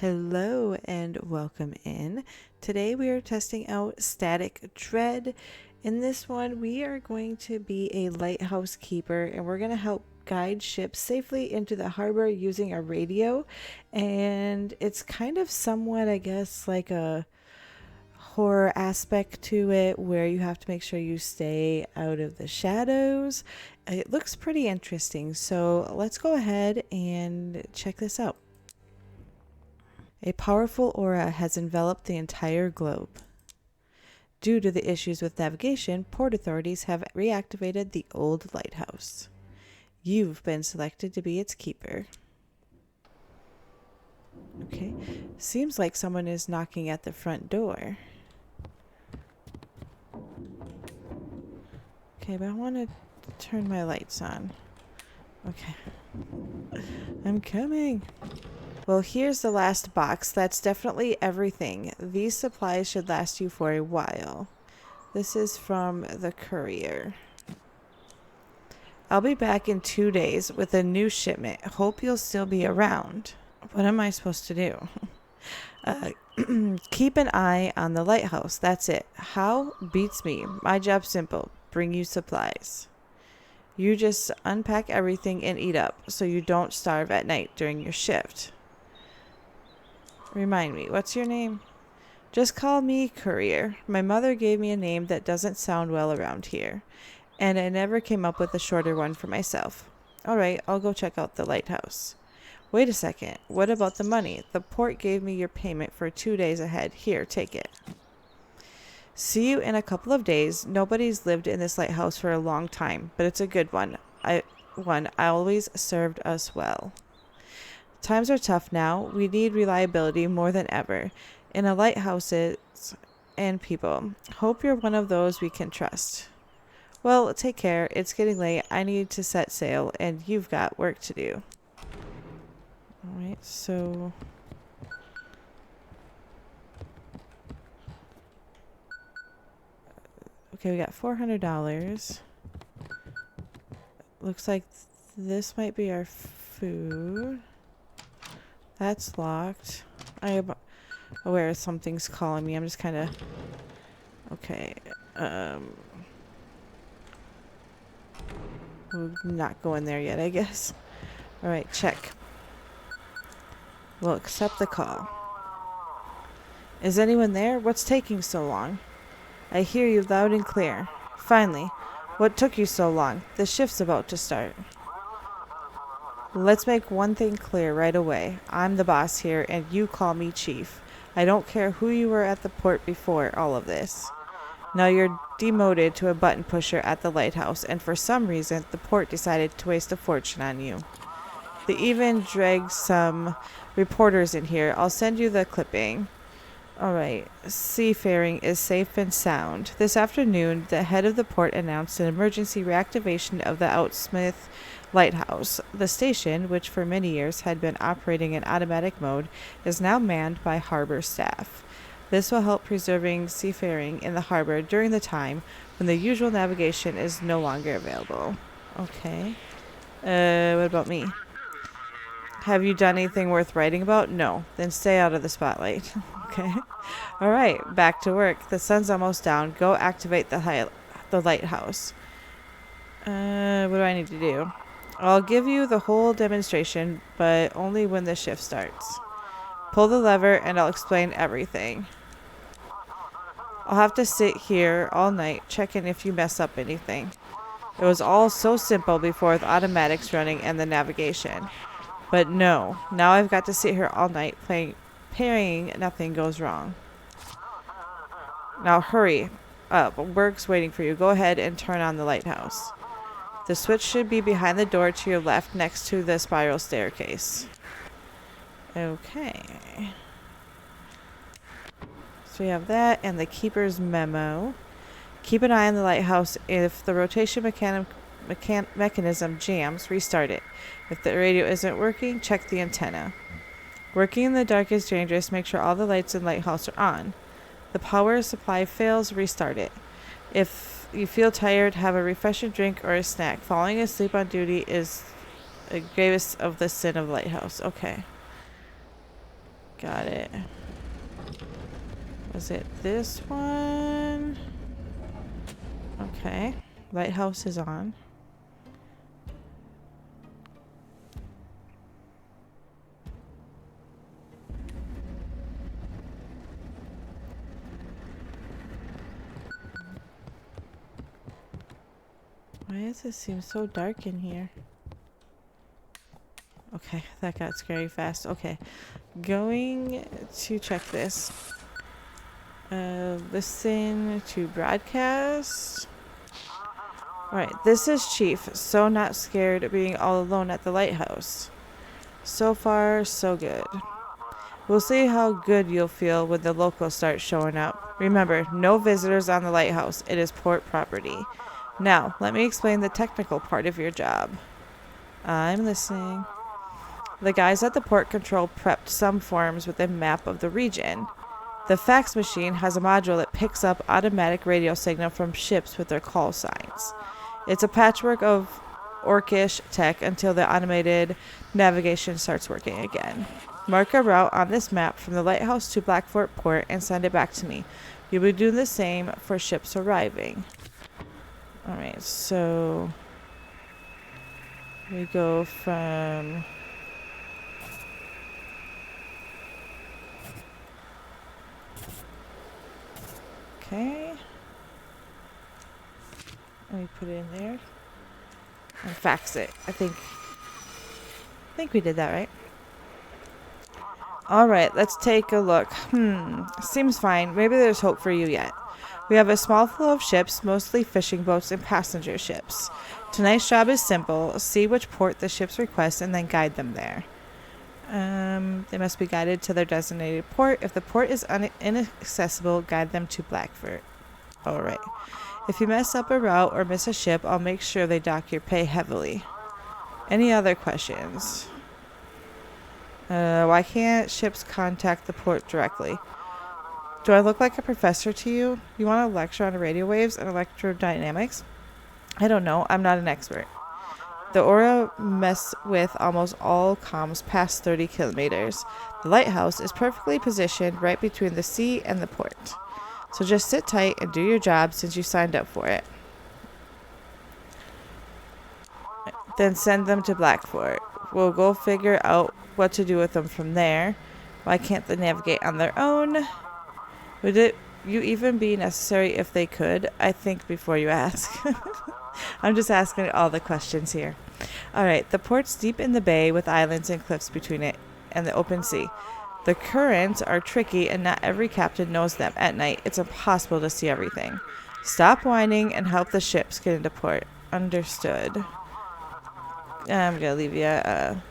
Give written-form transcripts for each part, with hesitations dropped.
Hello and welcome in. Today we are testing out Static Dread. In this one, we are going to be a lighthouse keeper and we're going to help guide ships safely into the harbor using a radio. And it's kind of somewhat, I guess, like a horror aspect to it where you have to make sure you stay out of the shadows. It looks pretty interesting. So let's go ahead and check this out. A powerful aura has enveloped the entire globe. Due to the issues with navigation, port authorities have reactivated the old lighthouse. You've been selected to be its keeper. Okay, seems like someone is knocking at the front door. Okay, but I want to turn my lights on. Okay. I'm coming. Well, here's the last box. That's definitely everything. These supplies should last you for a while. This is from the courier. I'll be back in 2 days with a new shipment. Hope you'll still be around. What am I supposed to do? Keep an eye on the lighthouse. That's it. How? Beats me. My job's simple. Bring you supplies. You just unpack everything and eat up so you don't starve at night during your shift. Remind me, what's your name? Just call me Courier. My mother gave me a name that doesn't sound well around here, and I never came up with a shorter one for myself. Alright, I'll go check out the lighthouse. Wait a second, what about the money? The port gave me your payment for 2 days ahead. Here, take it. See you in a couple of days. Nobody's lived in this lighthouse for a long time, but it's a good one. I always served us well. Times are tough now. We need reliability more than ever in a lighthouses and people. Hope you're one of those we can trust. Well, take care. It's getting late. I need to set sail, and you've got work to do. Alright, so... Okay, we got $400. Looks like this might be our food. That's locked. I am aware something's calling me. I'm just kind of... Okay. We're not going there yet, I guess. Alright, check. We'll accept the call. Is anyone there? What's taking so long? I hear you loud and clear. Finally. What took you so long? The shift's about to start. Let's make one thing clear right away. I'm the boss here, and you call me chief. I don't care who you were at the port before all of this. Now you're demoted to a button pusher at the lighthouse, and for some reason, the port decided to waste a fortune on you. They even dragged some reporters in here. I'll send you the clipping. Alright, seafaring is safe and sound. This afternoon, the head of the port announced an emergency reactivation of the Outsmith Lighthouse. The station, which for many years had been operating in automatic mode, is now manned by harbor staff. This will help preserving seafaring in the harbor during the time when the usual navigation is no longer available. Okay. What about me? Have you done anything worth writing about? No. Then stay out of the spotlight. Okay. Alright, back to work. The sun's almost down. Go activate the lighthouse. What do I need to do? I'll give you the whole demonstration, but only when the shift starts. Pull the lever and I'll explain everything. I'll have to sit here all night, checking if you mess up anything. It was all so simple before with automatics running and the navigation. But no, now I've got to sit here all night praying nothing goes wrong. Now hurry up, work's waiting for you. Go ahead and turn on the lighthouse. The switch should be behind the door to your left next to the spiral staircase. Okay. So we have that and the keeper's memo. Keep an eye on the lighthouse. If the rotation mechanism jams, restart it. If the radio isn't working, check the antenna. Working in the dark is dangerous. Make sure all the lights in the lighthouse are on. The power supply fails, restart it. If you feel tired, have a refreshing drink or a snack. Falling asleep on duty is the gravest of the sin of lighthouse. Okay. Got it. Was it this one? Okay. Lighthouse is on. Why does it seem so dark in here? Okay, that got scary fast. Okay. Going to check this. Listen to broadcast. Alright, this is Chief. So not scared of being all alone at the lighthouse. So far, so good. We'll see how good you'll feel when the locals start showing up. Remember, no visitors on the lighthouse. It is port property. Now, let me explain the technical part of your job. I'm listening. The guys at the port control prepped some forms with a map of the region. The fax machine has a module that picks up automatic radio signal from ships with their call signs. It's a patchwork of orcish tech until the automated navigation starts working again. Mark a route on this map from the lighthouse to Blackfort Port and send it back to me. You'll be doing the same for ships arriving. Alright, so we go from okay. Let me put it in there and fax it. I think we did that right. Alright, let's take a look. Seems fine. Maybe there's hope for you yet. We have a small flow of ships, mostly fishing boats and passenger ships. Tonight's job is simple. See which port the ships request and then guide them there. They must be guided to their designated port. If the port is inaccessible, guide them to Blackfort. Alright. If you mess up a route or miss a ship, I'll make sure they dock your pay heavily. Any other questions? Why can't ships contact the port directly? Do I look like a professor to you? You want a lecture on radio waves and electrodynamics? I don't know. I'm not an expert. The aura mess with almost all comms past 30 kilometers. The lighthouse is perfectly positioned right between the sea and the port. So just sit tight and do your job since you signed up for it. Then send them to Blackfort. We'll go figure out what to do with them from there. Why can't they navigate on their own? Would you even be necessary if they could? I think before you ask. I'm just asking all the questions here. Alright, the port's deep in the bay with islands and cliffs between it and the open sea. The currents are tricky and not every captain knows them. At night, it's impossible to see everything. Stop whining and help the ships get into port. Understood. I'm gonna leave you, oh.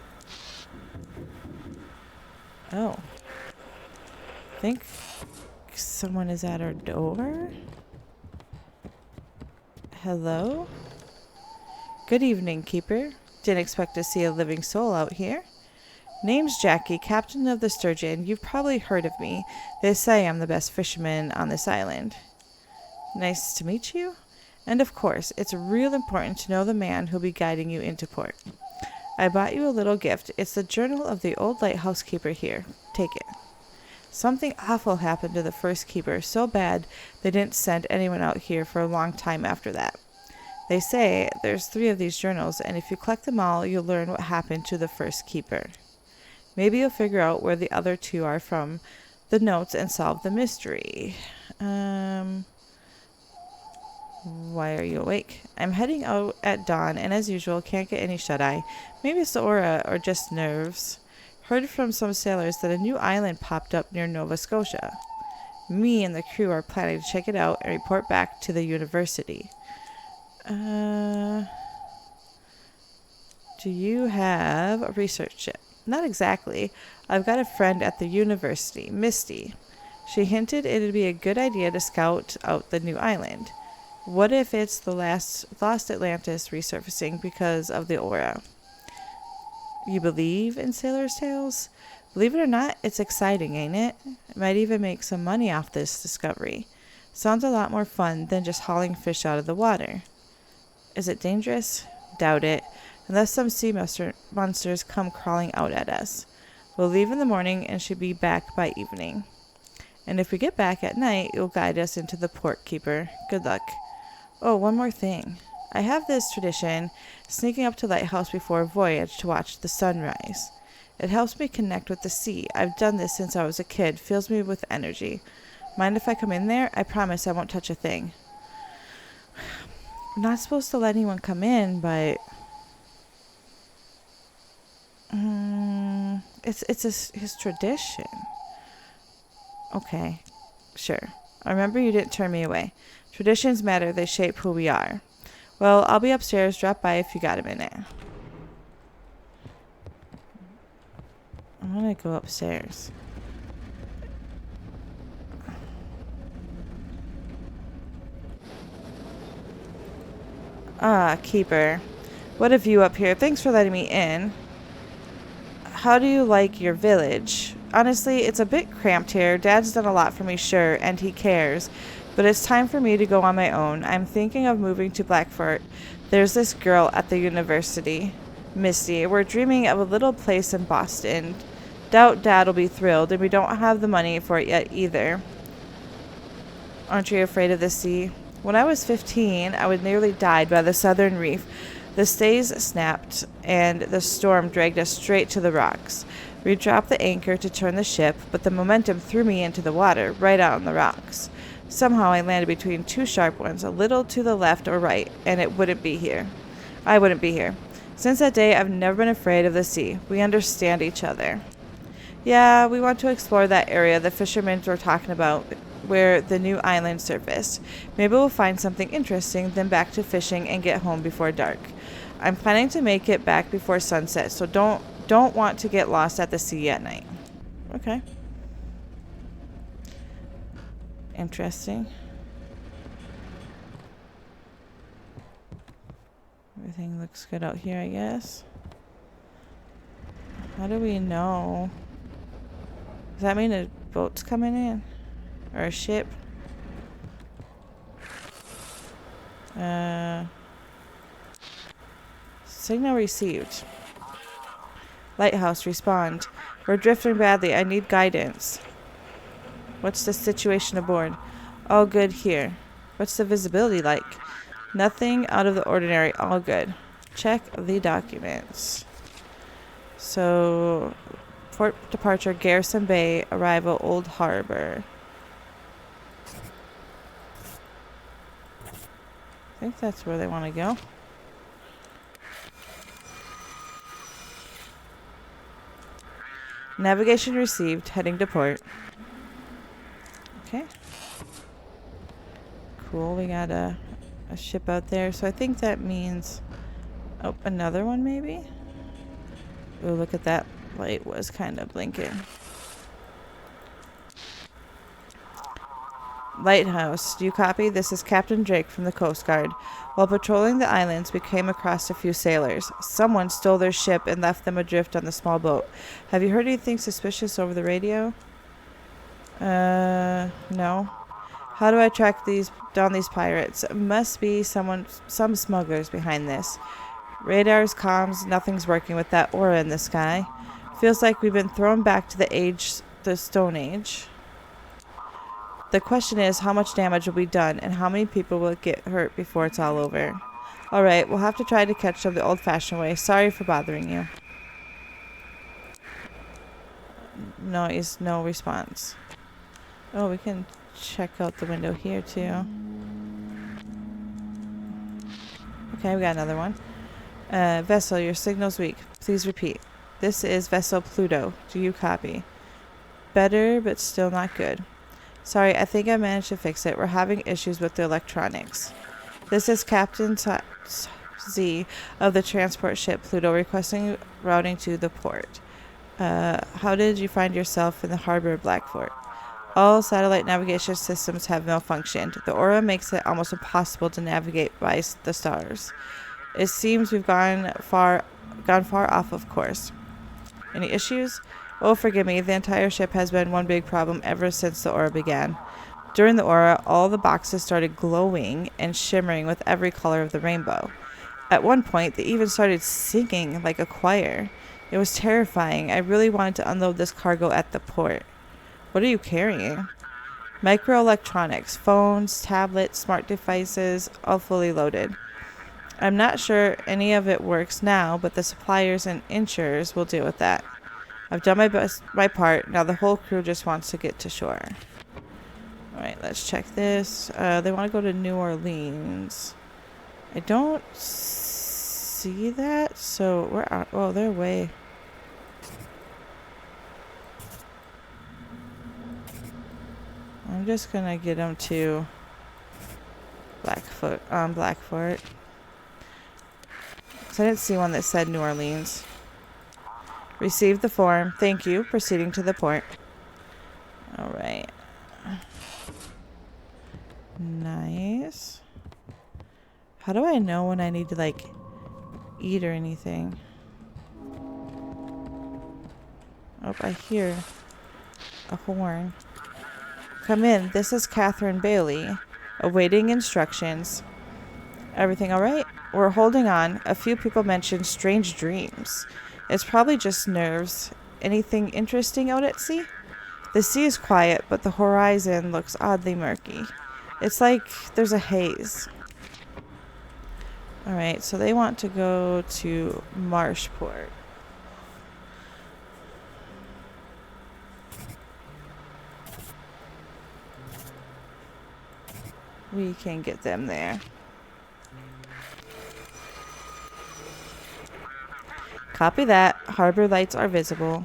I think someone is at our door. Hello? Good evening, Keeper. Didn't expect to see a living soul out here. Name's Jackie, captain of the Sturgeon. You've probably heard of me. They say I'm the best fisherman on this island. Nice to meet you. And of course, it's real important to know the man who'll be guiding you into port. I bought you a little gift. It's the journal of the old lighthouse keeper here. Take it. Something awful happened to the first keeper, so bad they didn't send anyone out here for a long time after that. They say there's 3 of these journals, and if you collect them all, you'll learn what happened to the first keeper. Maybe you'll figure out where the other 2 are from the notes and solve the mystery. Why are you awake? I'm heading out at dawn, and as usual, can't get any shut-eye. Maybe it's the aura or just nerves. Heard from some sailors that a new island popped up near Nova Scotia. Me and the crew are planning to check it out and report back to the university. Do you have a research ship? Not exactly. I've got a friend at the university, Misty. She hinted it'd be a good idea to scout out the new island. What if it's the lost Atlantis resurfacing because of the aura? You believe in sailors' tales? Believe it or not, it's exciting, ain't it? Might even make some money off this discovery. Sounds a lot more fun than just hauling fish out of the water. Is it dangerous? Doubt it. Unless some sea monsters come crawling out at us. We'll leave in the morning and should be back by evening. And if we get back at night, you'll guide us into the port, Keeper. Good luck. Oh, one more thing. I have this tradition, sneaking up to Lighthouse before a voyage to watch the sunrise. It helps me connect with the sea. I've done this since I was a kid. Fills me with energy. Mind if I come in there? I promise I won't touch a thing. I'm not supposed to let anyone come in, but... it's his tradition. Okay, sure. I remember you didn't turn me away. Traditions matter. They shape who we are. Well, I'll be upstairs. Drop by if you got a minute. I'm gonna go upstairs. Ah, Keeper. What a view up here. Thanks for letting me in. How do you like your village? Honestly, it's a bit cramped here. Dad's done a lot for me, sure, and he cares. But it's time for me to go on my own. I'm thinking of moving to Blackfort. There's this girl at the university, Misty. We're dreaming of a little place in Boston. Doubt Dad'll be thrilled, and we don't have the money for it yet either. Aren't you afraid of the sea? When I was 15, I was nearly died by the southern reef. The stays snapped, and the storm dragged us straight to the rocks. We dropped the anchor to turn the ship, but the momentum threw me into the water, right out on the rocks. Somehow I landed between two sharp ones, a little to the left or right, and it wouldn't be here. I wouldn't be here. Since that day, I've never been afraid of the sea. We understand each other. Yeah, we want to explore that area the fishermen were talking about, where the new island surfaced. Maybe we'll find something interesting, then back to fishing and get home before dark. I'm planning to make it back before sunset, so don't want to get lost at the sea at night. Okay. Interesting. Everything looks good out here, I guess. How do we know? Does that mean a boat's coming in? Or a ship? Signal received. Lighthouse, respond. We're drifting badly. I need guidance. What's the situation aboard? All good here. What's the visibility like? Nothing out of the ordinary. All good. Check the documents. So, port departure, Garrison Bay, arrival, Old Harbor. I think that's where they want to go. Navigation received. Heading to port. Okay. Cool. We got a ship out there. So I think that means... Oh, another one maybe? Oh, look at that. Light was kind of blinking. Lighthouse, do you copy? This is Captain Drake from the Coast Guard. While patrolling the islands, we came across a few sailors. Someone stole their ship and left them adrift on the small boat. Have you heard anything suspicious over the radio? No. How do I track down these pirates? Must be some smugglers behind this. Radars, comms, nothing's working with that aura in the sky. Feels like we've been thrown back to the Stone Age. The question is, how much damage will be done, and how many people will get hurt before it's all over? Alright, we'll have to try to catch them the old-fashioned way. Sorry for bothering you. Noise, no response. Oh, we can check out the window here, too. Okay, we got another one. Vessel, your signal's weak. Please repeat. This is Vessel Pluto. Do you copy? Better, but still not good. Sorry, I think I managed to fix it. We're having issues with the electronics. This is Captain Z of the transport ship Pluto requesting routing to the port. How did you find yourself in the harbor of Blackfort? All satellite navigation systems have malfunctioned. The aura makes it almost impossible to navigate by the stars. It seems we've gone far off of course. Any issues? Oh, forgive me, the entire ship has been one big problem ever since the aura began. During the aura, all the boxes started glowing and shimmering with every color of the rainbow. At one point, they even started singing like a choir. It was terrifying. I really wanted to unload this cargo at the port. What are you carrying? Microelectronics, phones, tablets, smart devices, all fully loaded. I'm not sure any of it works now, but the suppliers and insurers will deal with that. I've done my part. Now the whole crew just wants to get to shore. Alright, let's check this. They want to go to New Orleans. I don't see that, so we're out. Oh, they're way. I'm just gonna get them to Blackfort. So I didn't see one that said New Orleans. Received the form. Thank you. Proceeding to the port. Alright. Nice. How do I know when I need to, like, eat or anything? Oh, I hear a horn. Come in. This is Catherine Bailey. Awaiting instructions. Everything alright? We're holding on. A few people mentioned strange dreams. It's probably just nerves. Anything interesting out at sea? The sea is quiet, but the horizon looks oddly murky. It's like there's a haze. Alright, so they want to go to Marshport. We can get them there. Copy that. Harbor lights are visible.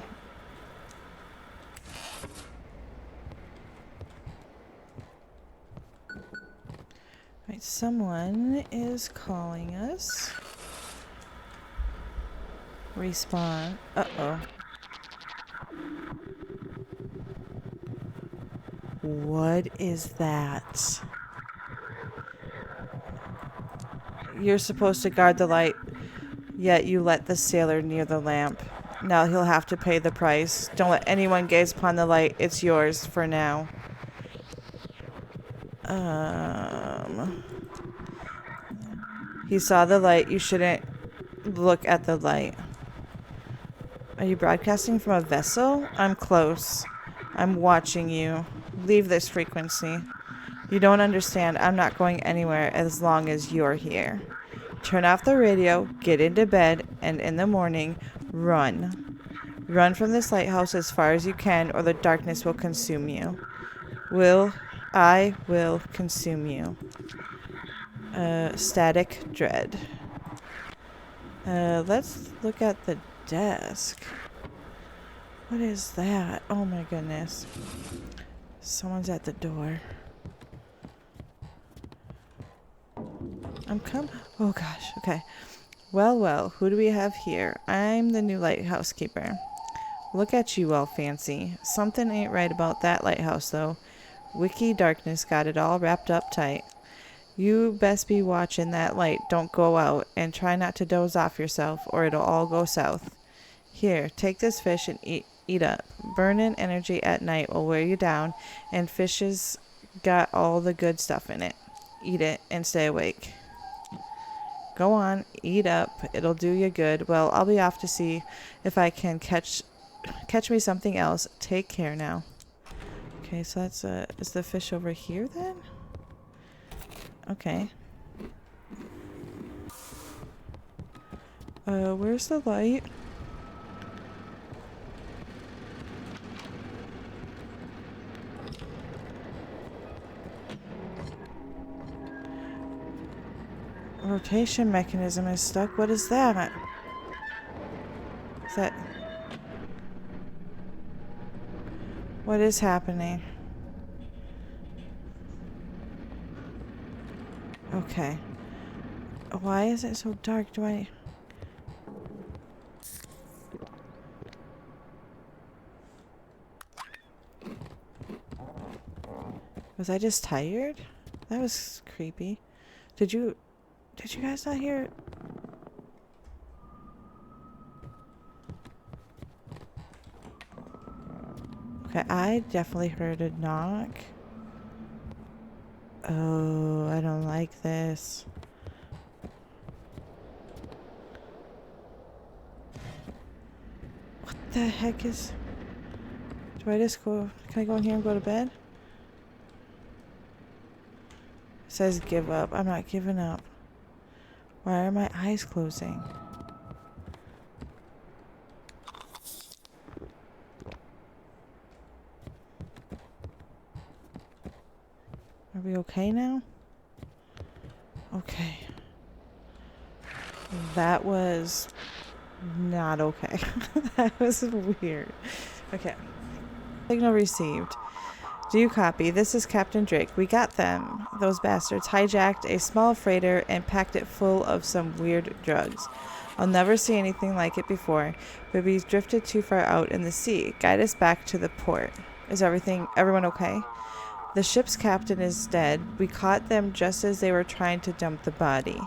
Right, someone is calling us. Respawn. Uh-oh. What is that? You're supposed to guard the light, yet you let the sailor near the lamp. Now he'll have to pay the price. Don't let anyone gaze upon the light. It's yours for now. He saw the light. You shouldn't look at the light. Are you broadcasting from a vessel? I'm close. I'm watching you. Leave this frequency. You don't understand. I'm not going anywhere as long as you're here. Turn off the radio, get into bed, and in the morning, run. Run from this lighthouse as far as you can, or the darkness will consume you. I will consume you. Static dread. Let's look at the desk. What is that? Oh my goodness. Someone's at the door. Oh gosh, okay. Well, who do we have here? I'm the new lighthouse keeper. Look at you all fancy. Something ain't right about that lighthouse though. Wiki darkness got it all wrapped up tight. You best be watching that light. Don't go out, and try not to doze off yourself or it'll all go south. Here, take this fish and eat up. Burning energy at night will wear you down, and fish's got all the good stuff in it. Eat it and stay awake. Go on, eat up. It'll do you good. Well, I'll be off to see if I can catch me something else. Take care now. Okay, so that's is the fish over here then? Okay. Where's the light? Rotation mechanism is stuck. What is that? Is that... What is happening? Okay. Why is it so dark? Was I just tired? That was creepy. Did you guys not hear? Okay, I definitely heard a knock. Oh, I don't like this. the heck is... Do I just go... Can I go in here and go to bed? It says give up. I'm not giving up. Why are my eyes closing? Are we okay now? Okay. That was not okay. That was weird. Okay. Signal received. Do you copy? This is Captain Drake. We got them. Those bastards hijacked a small freighter and packed it full of some weird drugs. I'll never see anything like it before, but we drifted too far out in the sea. Guide us back to the port. Is everyone okay? The ship's captain is dead. We caught them just as they were trying to dump the body.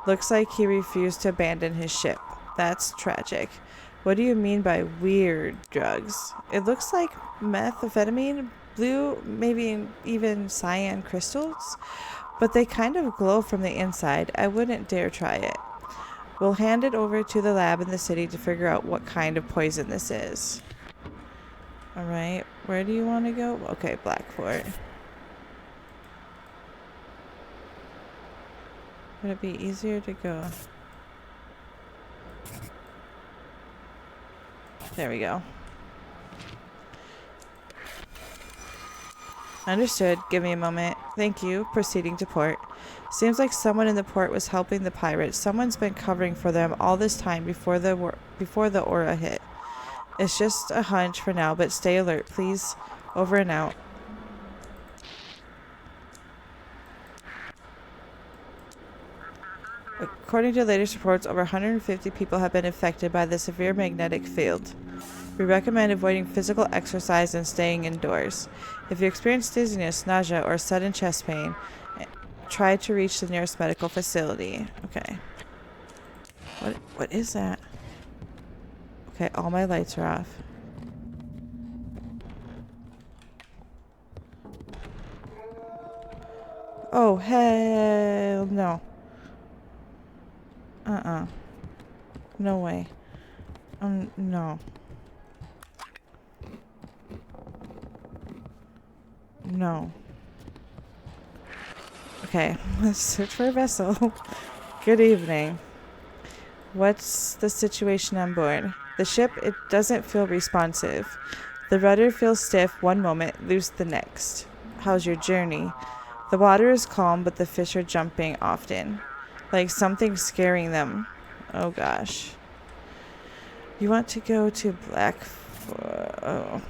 Looks like he refused to abandon his ship. That's tragic. What do you mean by weird drugs? It looks like methamphetamine, blue, maybe even cyan crystals, but they kind of glow from the inside. I wouldn't dare try it. We'll hand it over to the lab in the city to figure out what kind of poison this is. Alright, where do you want to go? Okay, Blackfort. Would it be easier to go? There we go. Understood. Give me a moment. Thank you. Proceeding to port. Seems like someone in the port was helping the pirates. Someone's been covering for them all this time before the aura hit. It's just a hunch for now, but stay alert, please. Over and out. According to latest reports, over 150 people have been affected by the severe magnetic field. We recommend avoiding physical exercise and staying indoors. If you experience dizziness, nausea, or sudden chest pain, try to reach the nearest medical facility. Okay. What is that? Okay, all my lights are off. Oh, hell no. No way. No. No. Okay, let's search for a vessel. Good evening. What's the situation on board? The ship, it doesn't feel responsive. The rudder feels stiff one moment, loose the next. How's your journey? The water is calm, but the fish are jumping often. Like something's scaring them. Oh gosh. You want to go to Blackfort? Oh.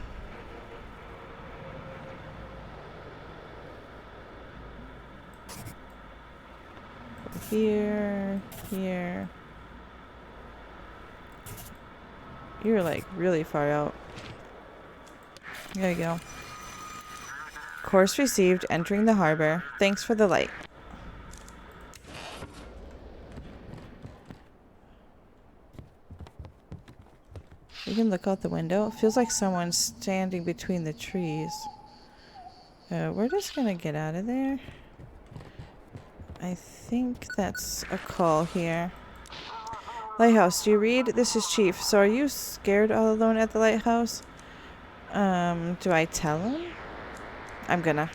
Here. You're like really far out. There you go. Course received, entering the harbor. Thanks for the light. You can look out the window. It feels like someone's standing between the trees. We're just gonna get out of there. I think that's a call here. Lighthouse, do you read? This is Chief. So are you scared all alone at the lighthouse? Do I tell him? I'm gonna.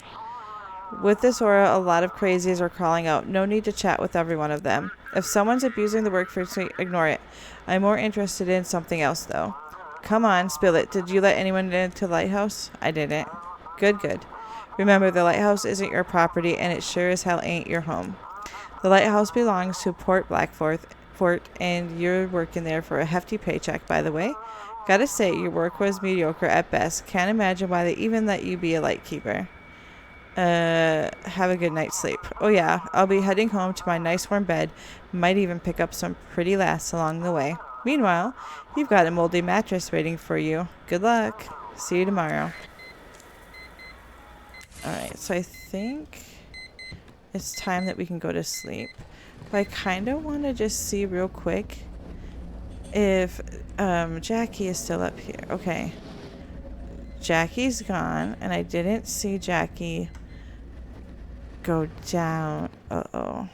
With this aura, a lot of crazies are crawling out. No need to chat with every one of them. If someone's abusing the workforce, ignore it. I'm more interested in something else, though. Come on, spill it. Did you let anyone into the lighthouse? I didn't. Good. Remember, the lighthouse isn't your property, and it sure as hell ain't your home. The lighthouse belongs to Port Blackfort, and you're working there for a hefty paycheck, by the way. Gotta say, your work was mediocre at best. Can't imagine why they even let you be a lightkeeper. Have a good night's sleep. Oh yeah, I'll be heading home to my nice warm bed. Might even pick up some pretty lass along the way. Meanwhile, you've got a moldy mattress waiting for you. Good luck. See you tomorrow. Alright, so I think it's time that we can go to sleep. But I kind of want to just see real quick if Jackie is still up here. Okay. Jackie's gone, and I didn't see Jackie go down. Uh-oh.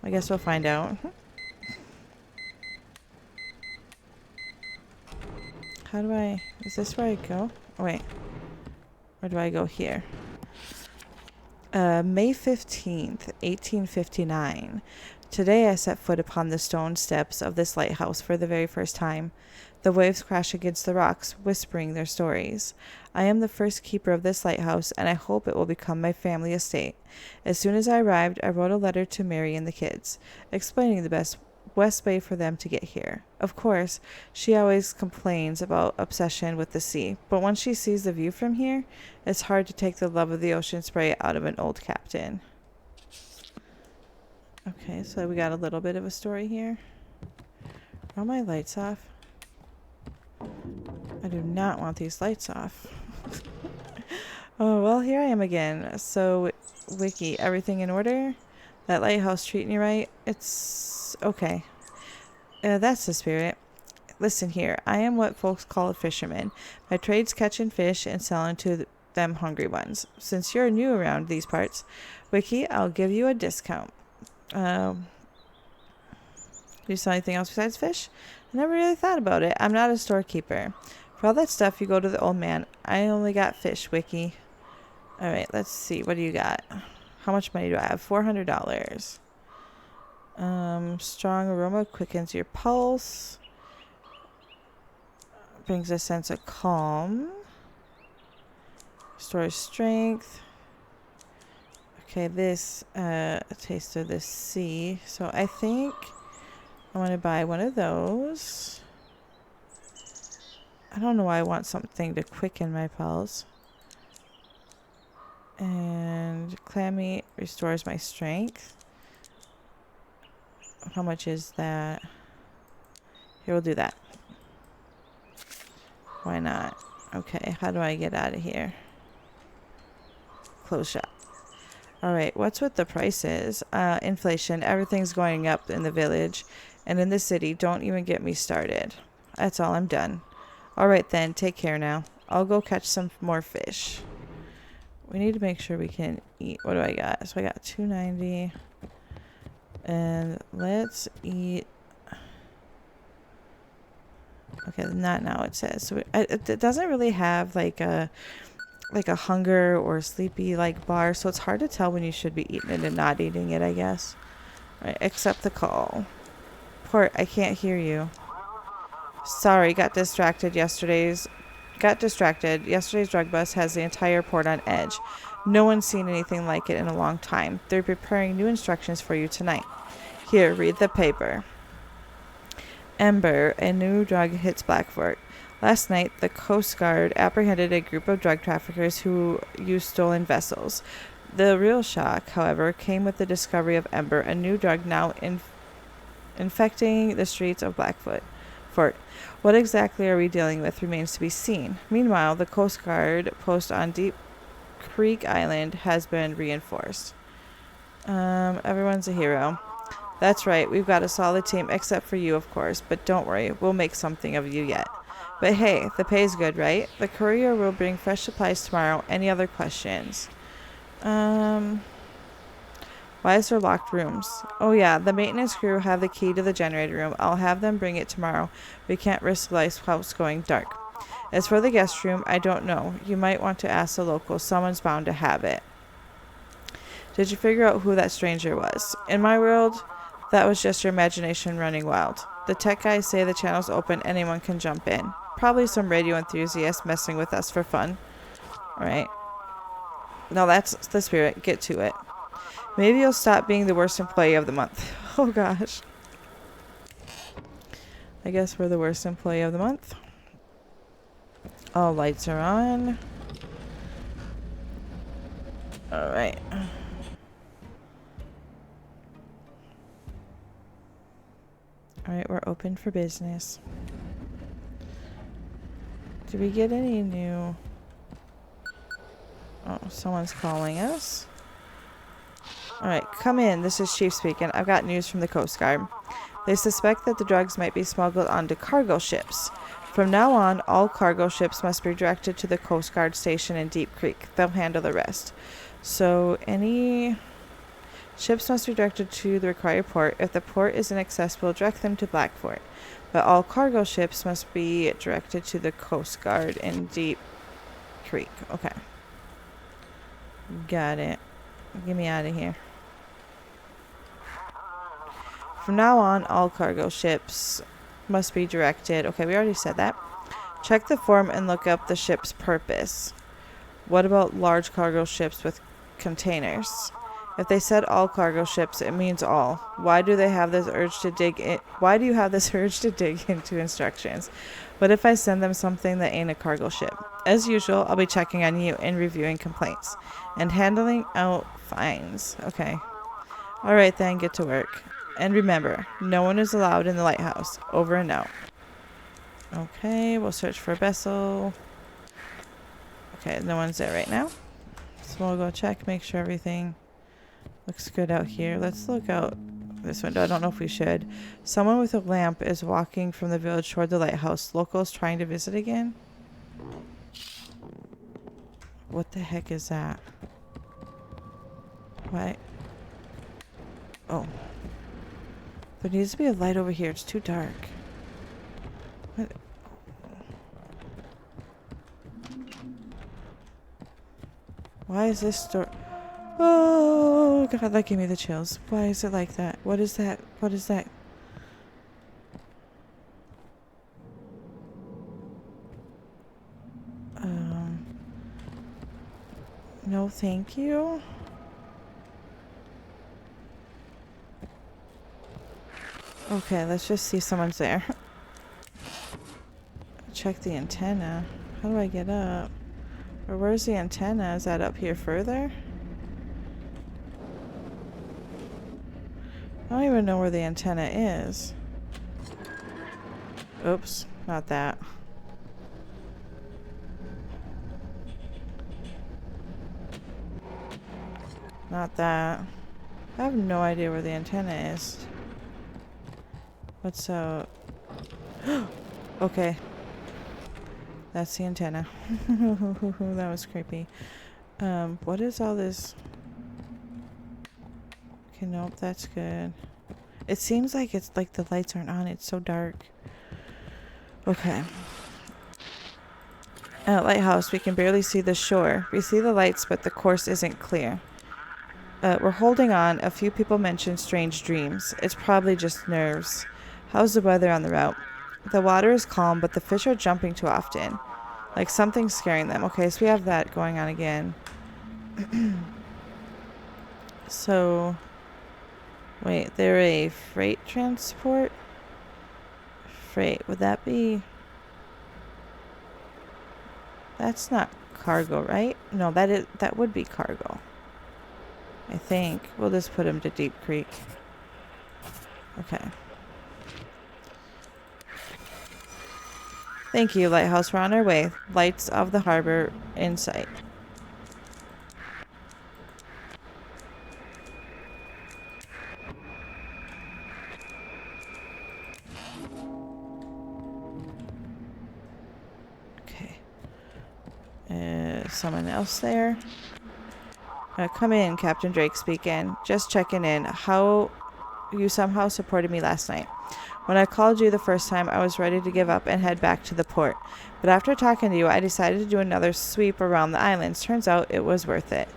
I guess we'll find out. How do I... Is this where I go? Oh, wait. Or do I go here? May 15th, 1859. Today I set foot upon the stone steps of this lighthouse for the very first time. The waves crash against the rocks, whispering their stories. I am the first keeper of this lighthouse, and I hope it will become my family estate. As soon as I arrived, I wrote a letter to Mary and the kids, explaining the best way for them to get here. Of course, she always complains about obsession with the sea, but once she sees the view from here, it's hard to take the love of the ocean spray out of an old captain. Okay, so we got a little bit of a story here. Are all my lights off? I do not want these lights off. Oh, well, here I am again. So, Wiki, everything in order? That lighthouse treating you right? It's okay. That's the spirit. Listen here, I am what folks call a fisherman. My trade's catching fish and selling to them hungry ones. Since you're new around these parts, Wiki, I'll give you a discount. Do you sell anything else besides fish? I never really thought about it. I'm not a storekeeper. For all that stuff, you go to the old man. I only got fish, Wiki. Alright, let's see. What do you got? How much money do I have? $400. Strong aroma quickens your pulse. Brings a sense of calm. Restores strength. Okay, this, a taste of the sea. So I think I want to buy one of those. I don't know why I want something to quicken my pulse. And clammy restores my strength. How much is that? Here, we'll do that. Why not? Okay, how do I get out of here? Close shop. Alright, what's with the prices? Inflation. Everything's going up in the village. And in the city, don't even get me started. That's all, I'm done. Alright then, take care now. I'll go catch some more fish. We need to make sure we can eat. What do I got? So I got $2.90. And let's eat. Okay, not now it says. So it doesn't really have like a hunger or sleepy like bar, so it's hard to tell when you should be eating it and not eating it, I guess. All right, accept the call. Port, I can't hear you. Sorry, got distracted. Yesterday's drug bust has the entire port on edge. No one's seen anything like it in a long time. They're preparing new instructions for you tonight. Here, read the paper. Ember, a new drug hits Blackfort. Last night, the Coast Guard apprehended a group of drug traffickers who used stolen vessels. The real shock, however, came with the discovery of Ember, a new drug now infecting the streets of Blackfoot. What exactly are we dealing with remains to be seen. Meanwhile, the Coast Guard post on Deep Creek Island has been reinforced. Everyone's a hero. That's right, we've got a solid team, except for you, of course. But don't worry, we'll make something of you yet. But hey, the pay's good, right? The courier will bring fresh supplies tomorrow. Any other questions? Why is there locked rooms? Oh yeah, the maintenance crew have the key to the generator room. I'll have them bring it tomorrow. We can't risk the lighthouse going dark. As for the guest room, I don't know. You might want to ask the locals. Someone's bound to have it. Did you figure out who that stranger was? In my world, that was just your imagination running wild. The tech guys say the channel's open, anyone can jump in. Probably some radio enthusiast messing with us for fun. Alright. No, that's the spirit. Get to it. Maybe you'll stop being the worst employee of the month. Oh gosh. I guess we're the worst employee of the month. All lights are on. Alright. Alright, we're open for business. Did we get any new... Oh, someone's calling us. Alright, come in. This is Chief speaking. I've got news from the Coast Guard. They suspect that the drugs might be smuggled onto cargo ships. From now on, all cargo ships must be directed to the Coast Guard station in Deep Creek. They'll handle the rest. So, any ships must be directed to the required port. If the port is inaccessible, direct them to Blackfort. But all cargo ships must be directed to the Coast Guard in Deep Creek. Okay. Got it. Get me out of here. From now on, all cargo ships must be directed. Okay, we already said that. Check the form and look up the ship's purpose. What about large cargo ships with containers? If they said all cargo ships, it means all. Why do they have this urge to dig in? Why do you have this urge to dig into instructions? What if I send them something that ain't a cargo ship? As usual, I'll be checking on you and reviewing complaints and handling out fines. Okay. All right, then, get to work. And remember, no one is allowed in the lighthouse. Over and out. Okay, we'll search for a vessel. Okay, no one's there right now. So we'll go check, make sure everything looks good out here. Let's look out this window. I don't know if we should. Someone with a lamp is walking from the village toward the lighthouse. Locals trying to visit again? What the heck is that? Why? Oh. There needs to be a light over here. It's too dark. What? Why is this door? Oh, God, that gave me the chills. Why is it like that? What is that? What is that? No, thank you. Okay, let's just see if someone's there. Check the antenna. How do I get up? Or where's the antenna? Is that up here further? I don't even know where the antenna is. Oops, not that. Not that. I have no idea where the antenna is. What's up? Okay. That's the antenna. That was creepy. What is all this? Okay, nope, that's good. It seems like it's like the lights aren't on. It's so dark. Okay. At Lighthouse, we can barely see the shore. We see the lights, but the course isn't clear. We're holding on. A few people mentioned strange dreams. It's probably just nerves. How's the weather on the route? The water is calm, but the fish are jumping too often. Like something's scaring them. Okay, so we have that going on again. So, wait, they're a freight transport? Freight, would that be... That's not cargo, right? No, that would be cargo. I think. We'll just put him to Deep Creek. Okay. Thank you, Lighthouse. We're on our way. Lights of the harbor in sight. Okay. Someone else there? Come in, Captain Drake speaking. Just checking in. How you somehow supported me last night. When I called you the first time, I was ready to give up and head back to the port. But after talking to you, I decided to do another sweep around the islands. Turns out it was worth it.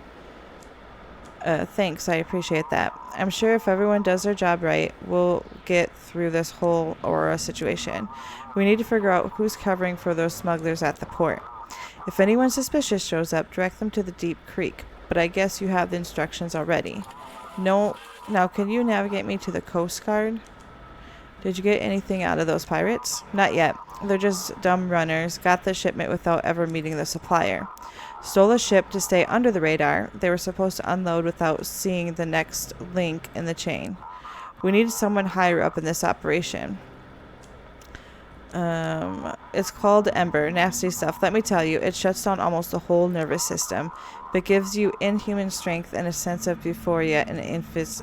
Thanks, I appreciate that. I'm sure if everyone does their job right, we'll get through this whole Aurora situation. We need to figure out who's covering for those smugglers at the port. If anyone suspicious shows up, direct them to the Deep Creek. But I guess you have the instructions already. No, now can you navigate me to the Coast Guard? Did you get anything out of those pirates? Not yet. They're just dumb runners. Got the shipment without ever meeting the supplier. Stole a ship to stay under the radar. They were supposed to unload without seeing the next link in the chain. We need someone higher up in this operation. It's called Ember. Nasty stuff. Let me tell you, it shuts down almost the whole nervous system, but gives you inhuman strength and a sense of euphoria and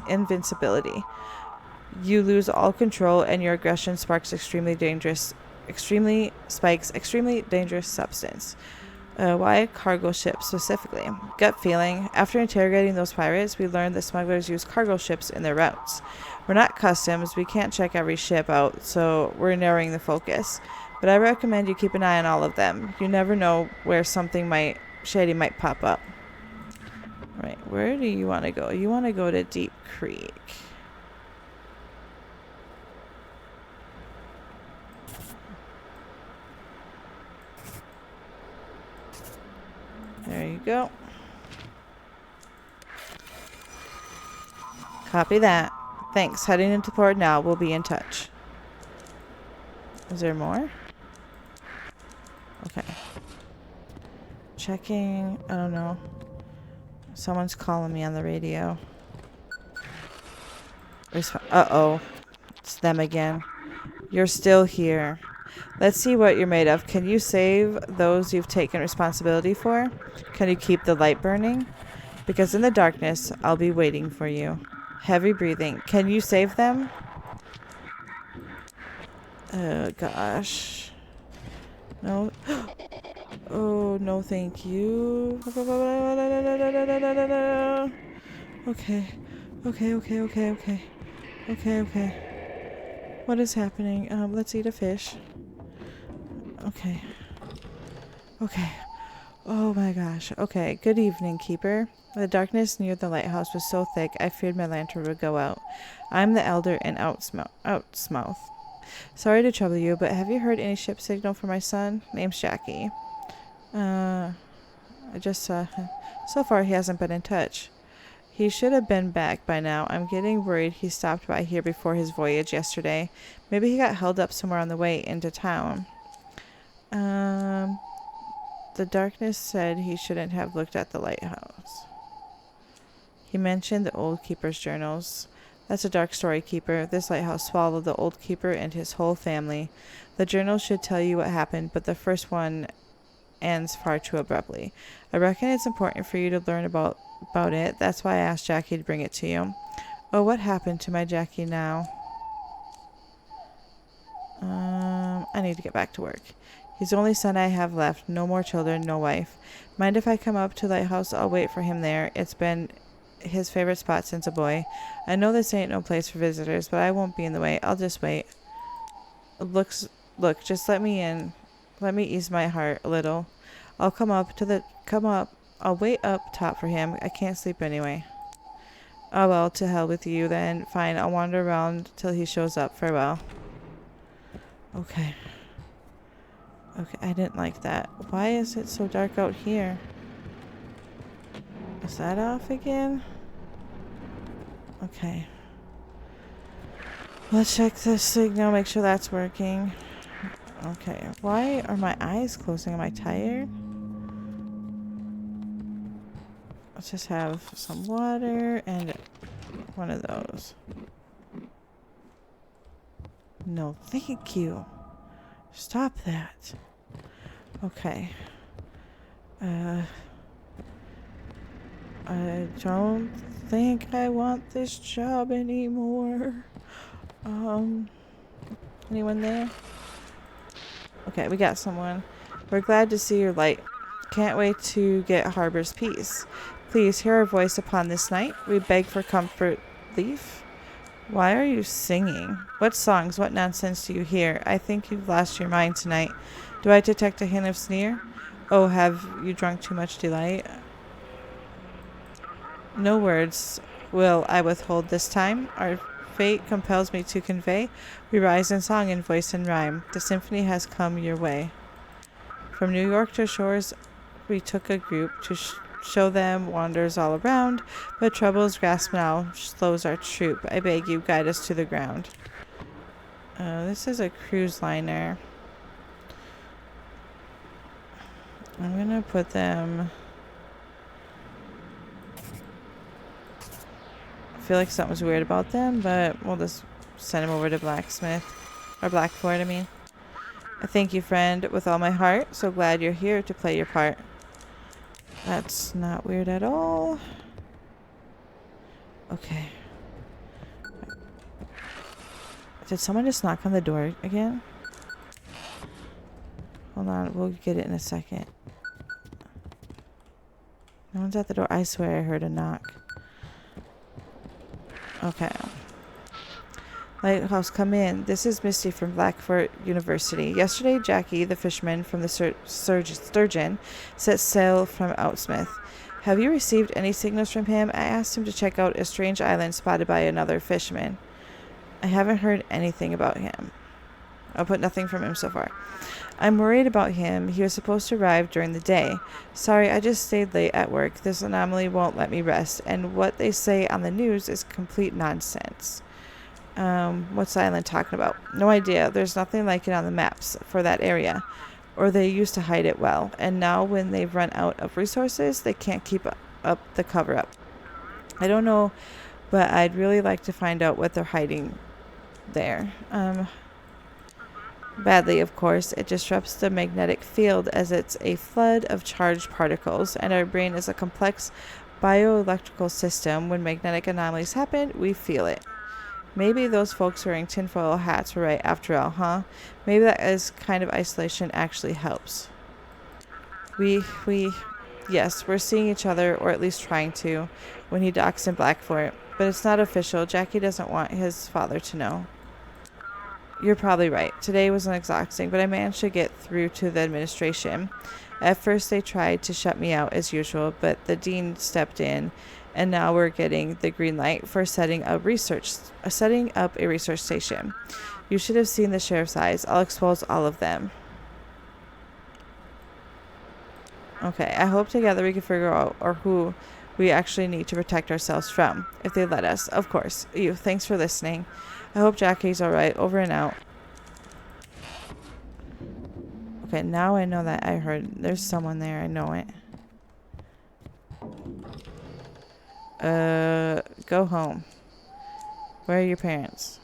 invincibility. You lose all control, and your aggression sparks extremely dangerous substance. Why cargo ships specifically? Gut feeling. After interrogating those pirates, we learned that smugglers use cargo ships in their routes. We're not customs. We can't check every ship out, so we're narrowing the focus. But I recommend you keep an eye on all of them. You never know where something shady might pop up. Right, where do you want to go? You want to go to Deep Creek. There you go. Copy that. Thanks. Heading into port now. We'll be in touch. Is there more? Okay. Checking. I don't know. Someone's calling me on the radio. Uh-oh. It's them again. You're still here. Let's see what you're made of. Can you save those you've taken responsibility for? Can you keep the light burning? Because in the darkness, I'll be waiting for you. Heavy breathing. Can you save them? Oh, gosh. No. Oh, no, thank you. Okay. Okay. What is happening? Let's eat a fish. Okay. Oh my gosh. Okay. Good evening, Keeper. The darkness near the lighthouse was so thick, I feared my lantern would go out. I'm the elder in Outsmouth. Sorry to trouble you, but have you heard any ship signal for my son? Name's Jackie. I just saw him. So far, he hasn't been in touch. He should have been back by now. I'm getting worried he stopped by here before his voyage yesterday. Maybe he got held up somewhere on the way into town. The darkness said he shouldn't have looked at the lighthouse. He mentioned the old keeper's journals. That's a dark story, Keeper. This lighthouse swallowed the old keeper and his whole family. The journals should tell you what happened, but the first one ends far too abruptly. I reckon it's important for you to learn about it. That's why I asked Jackie to bring it to you. Oh, what happened to my Jackie now? I need to get back to work. He's the only son I have left. No more children, no wife. Mind if I come up to Lighthouse? I'll wait for him there. It's been his favorite spot since a boy. I know this ain't no place for visitors, but I won't be in the way. I'll just wait. Look, just let me in. Let me ease my heart a little. I'll I'll wait up top for him. I can't sleep anyway. Oh well, to hell with you then. Fine, I'll wander around till he shows up. Farewell. Okay, I didn't like that. Why is it so dark out here? Is that off again? Okay. Let's check this signal, make sure that's working. Okay, why are my eyes closing? Am I tired? Let's just have some water and one of those. No, thank you. Stop that. Okay. I don't think I want this job anymore. Anyone there? Okay, we got someone. We're glad to see your light. Can't wait to get Harbor's peace. Please hear our voice upon this night. We beg for comfort. Leaf? Why are you singing? What songs? What nonsense do you hear? I think you've lost your mind tonight. Do I detect a hint of sneer? Oh, have you drunk too much delight? No words will I withhold this time. Our fate compels me to convey. We rise in song and voice and rhyme. The symphony has come your way. From New York to shores, we took a group to show them wonders all around, but trouble's grasp now slows our troop. I beg you, guide us to the ground. This is a cruise liner. I'm gonna put them... I feel like something's weird about them, but we'll just send them over to Blacksmith. Or Blackford, I mean. I thank you, friend, with all my heart. So glad you're here to play your part. That's not weird at all. Okay. Did someone just knock on the door again? Hold on, we'll get it in a second. No one's at the door. I swear I heard a knock. Okay. Lighthouse, come in. This is Misty from Blackford University. Yesterday, Jackie, the fisherman from the Sturgeon, set sail from Outsmith. Have you received any signals from him? I asked him to check out a strange island spotted by another fisherman. I haven't heard anything about him. I'll put nothing from him so far. I'm worried about him. He was supposed to arrive during the day. Sorry, I just stayed late at work. This anomaly won't let me rest, and what they say on the news is complete nonsense. What's the island talking about? No idea. There's nothing like it on the maps for that area. Or they used to hide it well. And now when they've run out of resources, they can't keep up the cover-up. I don't know, but I'd really like to find out what they're hiding there. Badly, of course. It disrupts the magnetic field as it's a flood of charged particles, and our brain is a complex bioelectrical system. When magnetic anomalies happen, we feel it. Maybe those folks wearing tinfoil hats were right after all, huh? Maybe that is kind of isolation actually helps. Yes, we're seeing each other, or at least trying to, when he docks in Blackfort. But it's not official. Jackie doesn't want his father to know. You're probably right. Today was exhausting, but I managed to get through to the administration. At first they tried to shut me out as usual, but the dean stepped in, and now we're getting the green light for setting up a research station. You should have seen the sheriff's eyes. I'll expose all of them. Okay, I hope together we can figure out who we actually need to protect ourselves from, if they let us. Of course. Thanks for listening. I hope Jackie's alright. Over and out. Okay, now I know that I heard there's someone there. I know it. Go home. Where are your parents?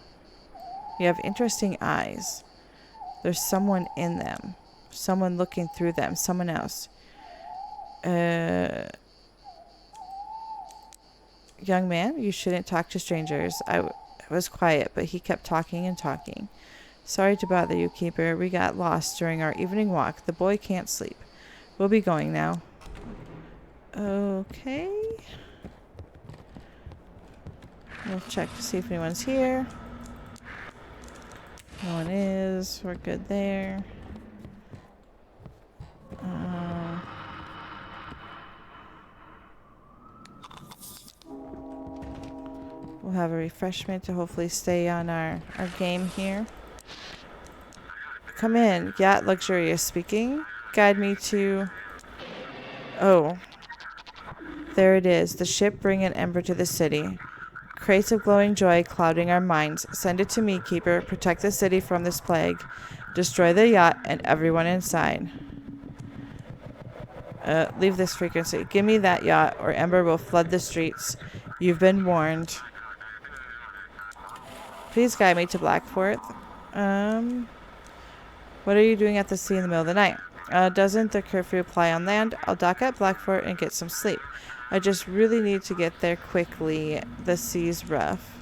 You have interesting eyes. There's someone in them. Someone looking through them. Someone else. Young man, you shouldn't talk to strangers. I was quiet, but he kept talking and talking. Sorry to bother you, Keeper. We got lost during our evening walk. The boy can't sleep. We'll be going now. Okay. We'll check to see if anyone's here. No one is. We're good there. We'll have a refreshment to hopefully stay on our game here. Come in. Yacht Luxurious speaking. Guide me to... Oh. There it is. The ship bringing ember to the city. Crates of glowing joy clouding our minds. Send it to me, Keeper. Protect the city from this plague. Destroy the yacht and everyone inside. Leave this frequency. Give me that yacht or ember will flood the streets. You've been warned. Please guide me to Blackfort. What are you doing at the sea in the middle of the night? Doesn't the curfew apply on land? I'll dock at Blackfort and get some sleep. I just really need to get there quickly. The sea's rough.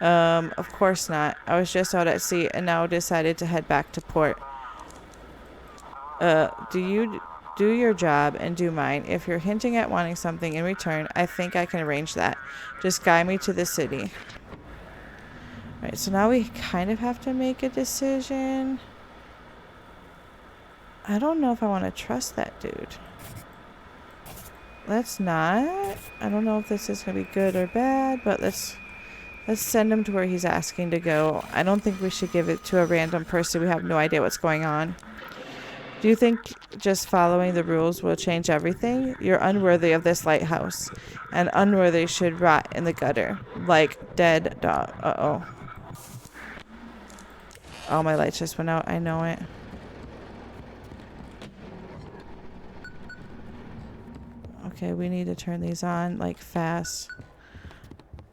Of course not. I was just out at sea and now decided to head back to port. Do you do your job and do mine? If you're hinting at wanting something in return, I think I can arrange that. Just guide me to the city. Right, so now we kind of have to make a decision. I don't know if I want to trust that dude. Let's not. I don't know if this is going to be good or bad, but let's send him to where he's asking to go. I don't think we should give it to a random person. We have no idea what's going on. Do you think just following the rules will change everything? You're unworthy of this lighthouse, and unworthy should rot in the gutter like dead dog. Uh-oh. All my lights just went out. I know it. Okay, we need to turn these on, like, fast.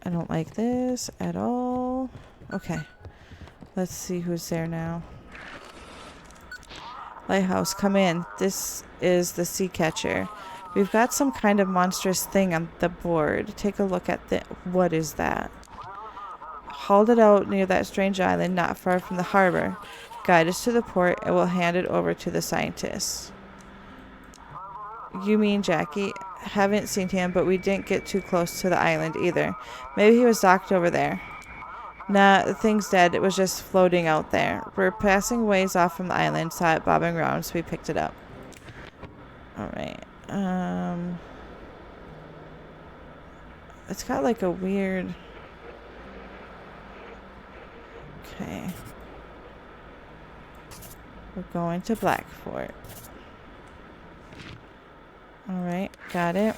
I don't like this at all. Okay. Let's see who's there now. Lighthouse, come in. This is the sea catcher. We've got some kind of monstrous thing on the board. Take a look at the... What is that? Hauled it out near that strange island not far from the harbor. Guide us to the port and we'll hand it over to the scientists. You mean Jackie? Haven't seen him, but we didn't get too close to the island either. Maybe he was docked over there. Nah, the thing's dead. It was just floating out there. We're passing ways off from the island, saw it bobbing around, so we picked it up. Alright. It's got like a weird... Okay. We're going to Blackfort. Alright, got it.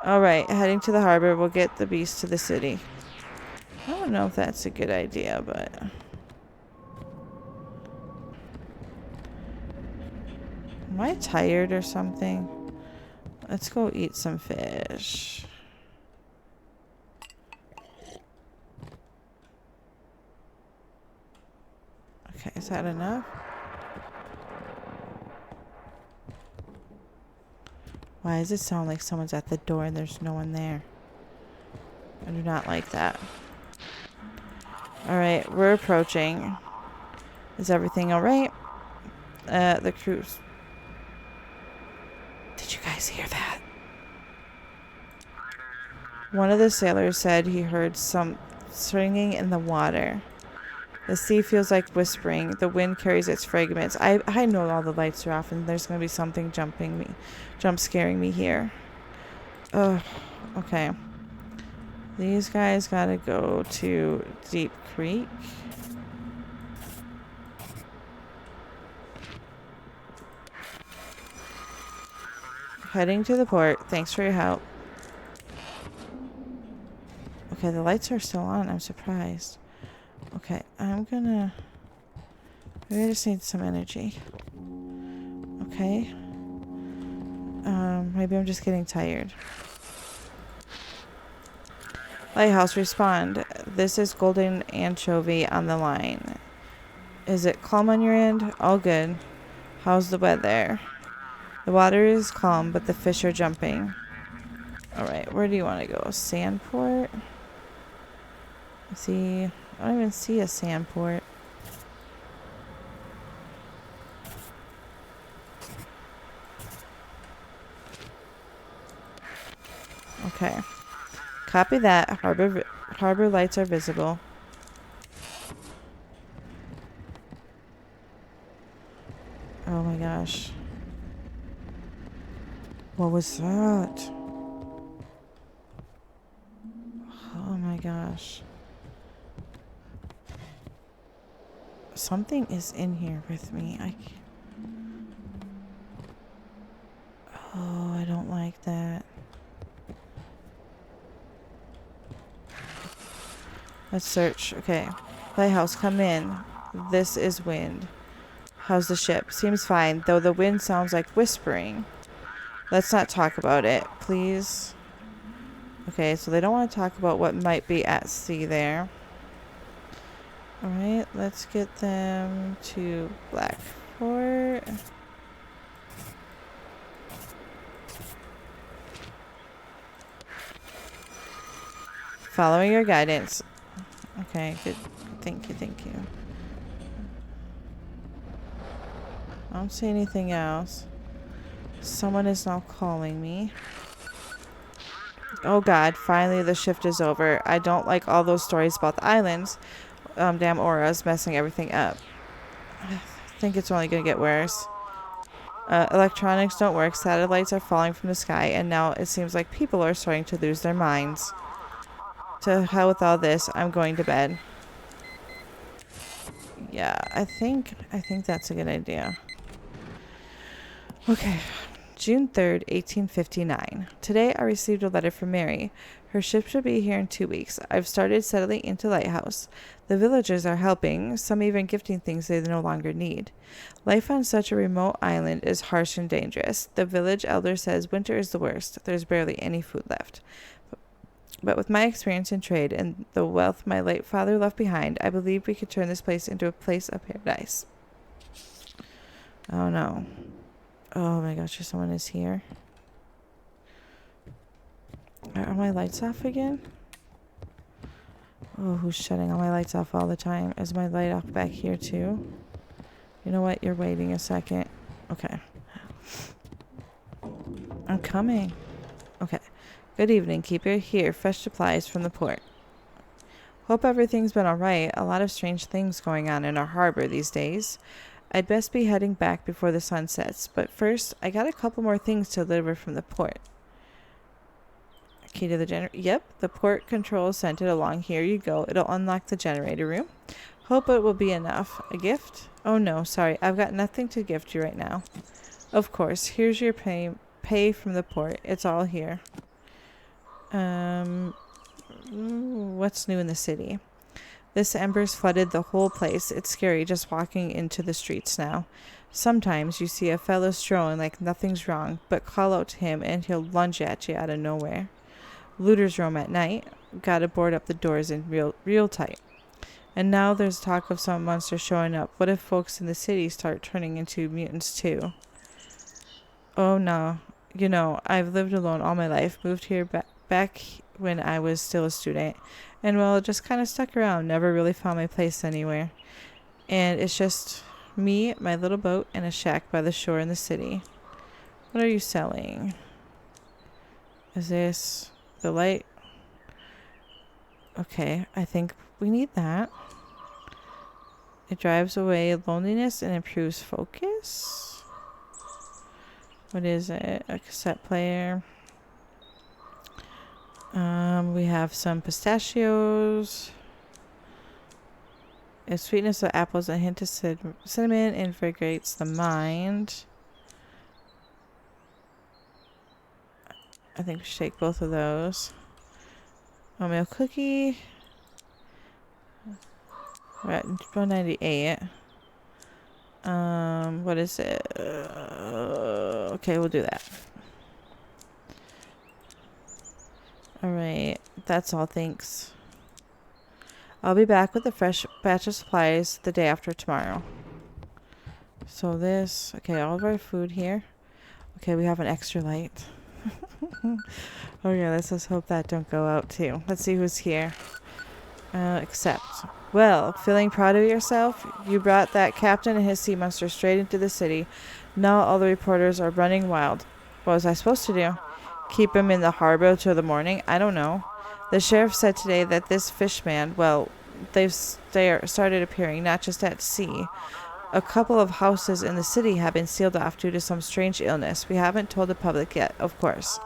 Alright, heading to the harbor. We'll get the beast to the city. I don't know if that's a good idea, but... Am I tired or something? Let's go eat some fish. Okay, is that enough? Why does it sound like someone's at the door and there's no one there? I do not like that. Alright, we're approaching. Is everything alright? The cruise. Did you guys hear that? One of the sailors said he heard some singing in the water. The sea feels like whispering. The wind carries its fragments. I know all the lights are off and there's going to be something jump scaring me here. Ugh. Okay. These guys got to go to Deep Creek. Heading to the port. Thanks for your help. Okay, the lights are still on. I'm surprised. Okay, I'm gonna... Maybe I just need some energy. Okay. Maybe I'm just getting tired. Lighthouse, respond. This is Golden Anchovy on the line. Is it calm on your end? All good. How's the weather? The water is calm, but the fish are jumping. Alright, where do you want to go? Sandport? See... I don't even see a sandport. Okay. Copy that. Harbor lights are visible. Oh my gosh. What was that? Oh my gosh. Something is in here with me. Oh, I don't like that. Let's search. Okay. Lighthouse, come in. This is wind. How's the ship? Seems fine, though the wind sounds like whispering. Let's not talk about it, please. Okay, so they don't want to talk about what might be at sea there. Alright, let's get them to Blackfort. Following your guidance. Okay, good. Thank you, thank you. I don't see anything else. Someone is now calling me. Oh god, finally the shift is over. I don't like all those stories about the islands. Damn auras messing everything up. I think it's only gonna get worse. Electronics don't work. Satellites are falling from the sky, and now it seems like people are starting to lose their minds. To hell with all this. I'm going to bed. Yeah, I think that's a good idea. Okay. June 3rd, 1859. Today I received a letter from Mary. Her ship should be here in 2 weeks. I've started settling into Lighthouse. The villagers are helping, some even gifting things they no longer need. Life on such a remote island is harsh and dangerous. The village elder says winter is the worst. There's barely any food left. But with my experience in trade and the wealth my late father left behind, I believe we could turn this place into a place of paradise. Oh no. Oh my gosh, someone is here. Are my lights off again? Oh, who's shutting all my lights off all the time? Is my light off back here too? You know what? You're waiting a second. Okay. I'm coming. Okay. Good evening, keeper. Here, fresh supplies from the port. Hope everything's been alright. A lot of strange things going on in our harbor these days. I'd best be heading back before the sun sets, but first, I got a couple more things to deliver from the port. Key to the generator. Yep, the port control sent it along. Here you go. It'll unlock the generator room. Hope it will be enough. A gift? Oh no, sorry. I've got nothing to gift you right now. Of course. Here's your pay from the port. It's all here. What's new in the city? This ember's flooded the whole place. It's scary just walking into the streets now. Sometimes you see a fellow strolling like nothing's wrong, but call out to him and he'll lunge at you out of nowhere. Looters roam at night. Gotta board up the doors in real tight. And now there's talk of some monster showing up. What if folks in the city start turning into mutants too? Oh no. You know, I've lived alone all my life. Moved here back when I was still a student. And well, just kind of stuck around. Never really found my place anywhere. And it's just me, my little boat, and a shack by the shore in the city. What are you selling? Is this the light? Okay, I think we need that. It drives away loneliness and improves focus. What is it? A cassette player. We have some pistachios. A sweetness of apples and a hint of cinnamon invigorates the mind. I think we should take both of those. Oatmeal cookie. We're at 198. What is it? Okay, we'll do that. Alright, that's all, thanks. I'll be back with a fresh batch of supplies the day after tomorrow. So this, okay, all of our food here. Okay, we have an extra light. Okay, let's just hope that don't go out too. Let's see who's here. Accept. Well, feeling proud of yourself? You brought that captain and his sea monster straight into the city. Now all the reporters are running wild. What was I supposed to do? Keep him in the harbor till the morning? I don't know. The sheriff said today that this fishman, well, they've started appearing, not just at sea. A couple of houses in the city have been sealed off due to some strange illness. We haven't told the public yet, of course.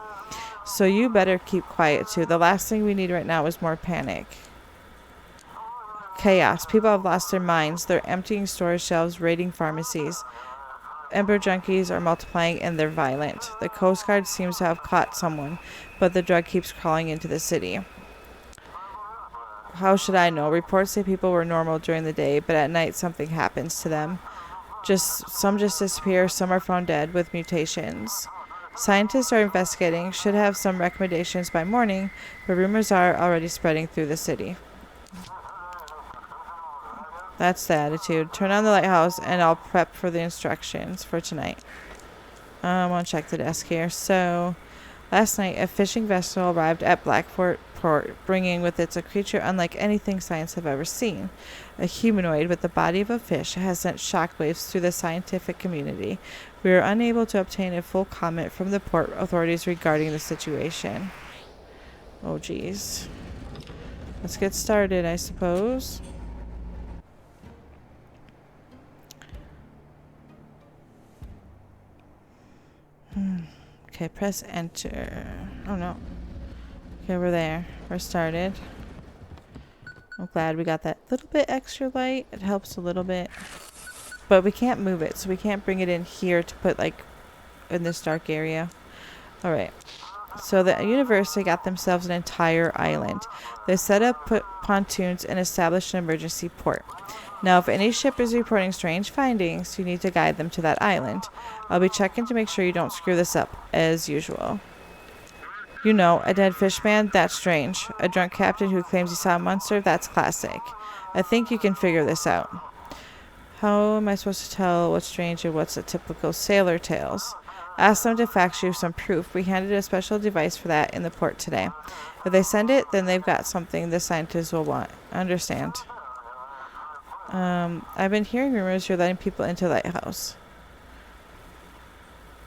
So you better keep quiet too. The last thing we need right now is more panic. Chaos. People have lost their minds. They're emptying storage shelves, raiding pharmacies. Ember junkies are multiplying and they're violent. The Coast Guard seems to have caught someone, but the drug keeps crawling into the city. How should I know? Reports say people were normal during the day, but at night something happens to them. Some just disappear, some are found dead with mutations. Scientists are investigating, should have some recommendations by morning, but rumors are already spreading through the city. That's the attitude. Turn on the lighthouse and I'll prep for the instructions for tonight. I want to check the desk here. So, last night a fishing vessel arrived at Blackport Port, bringing with it a creature unlike anything science have ever seen. A humanoid with the body of a fish has sent shockwaves through the scientific community. We are unable to obtain a full comment from the port authorities regarding the situation. Oh, geez. Let's get started, I suppose. Okay, press enter. Oh no. Okay, we're there. We're started. I'm glad we got that little bit extra light. It helps a little bit. But we can't move it, so we can't bring it in here to put like in this dark area. Alright. So the university got themselves an entire island. They set up, put pontoons, and established an emergency port. Now, if any ship is reporting strange findings, you need to guide them to that island. I'll be checking to make sure you don't screw this up, as usual. You know, a dead fishman? That's strange. A drunk captain who claims he saw a monster? That's classic. I think you can figure this out. How am I supposed to tell what's strange and what's a typical sailor tales? Ask them to fax you some proof. We handed a special device for that in the port today. If they send it, then they've got something the scientists will want. Understand. I've been hearing rumors you're letting people into Lighthouse.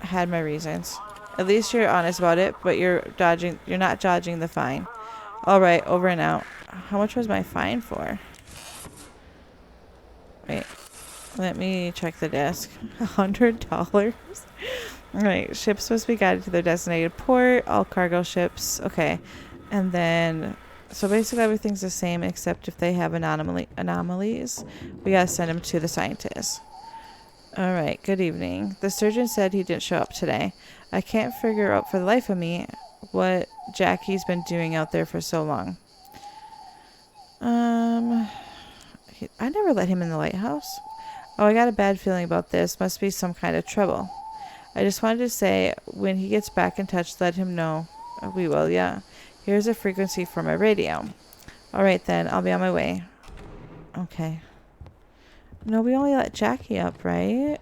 had my reasons. At least you're honest about it, but you're not dodging the fine. Alright, over and out. How much was my fine for? Wait. Let me check the desk. $100? Alright, ships must be guided to their designated port. All cargo ships. Okay. And then, so basically everything's the same except if they have anomalies, we gotta send them to the scientists. Alright, good evening. The surgeon said he didn't show up today. I can't figure out for the life of me what Jackie's been doing out there for so long. I never let him in the lighthouse. Oh, I got a bad feeling about this. Must be some kind of trouble. I just wanted to say, when he gets back in touch, let him know. We will, yeah. Here's a frequency for my radio. Alright then, I'll be on my way. Okay. No, we only let Jackie up, right?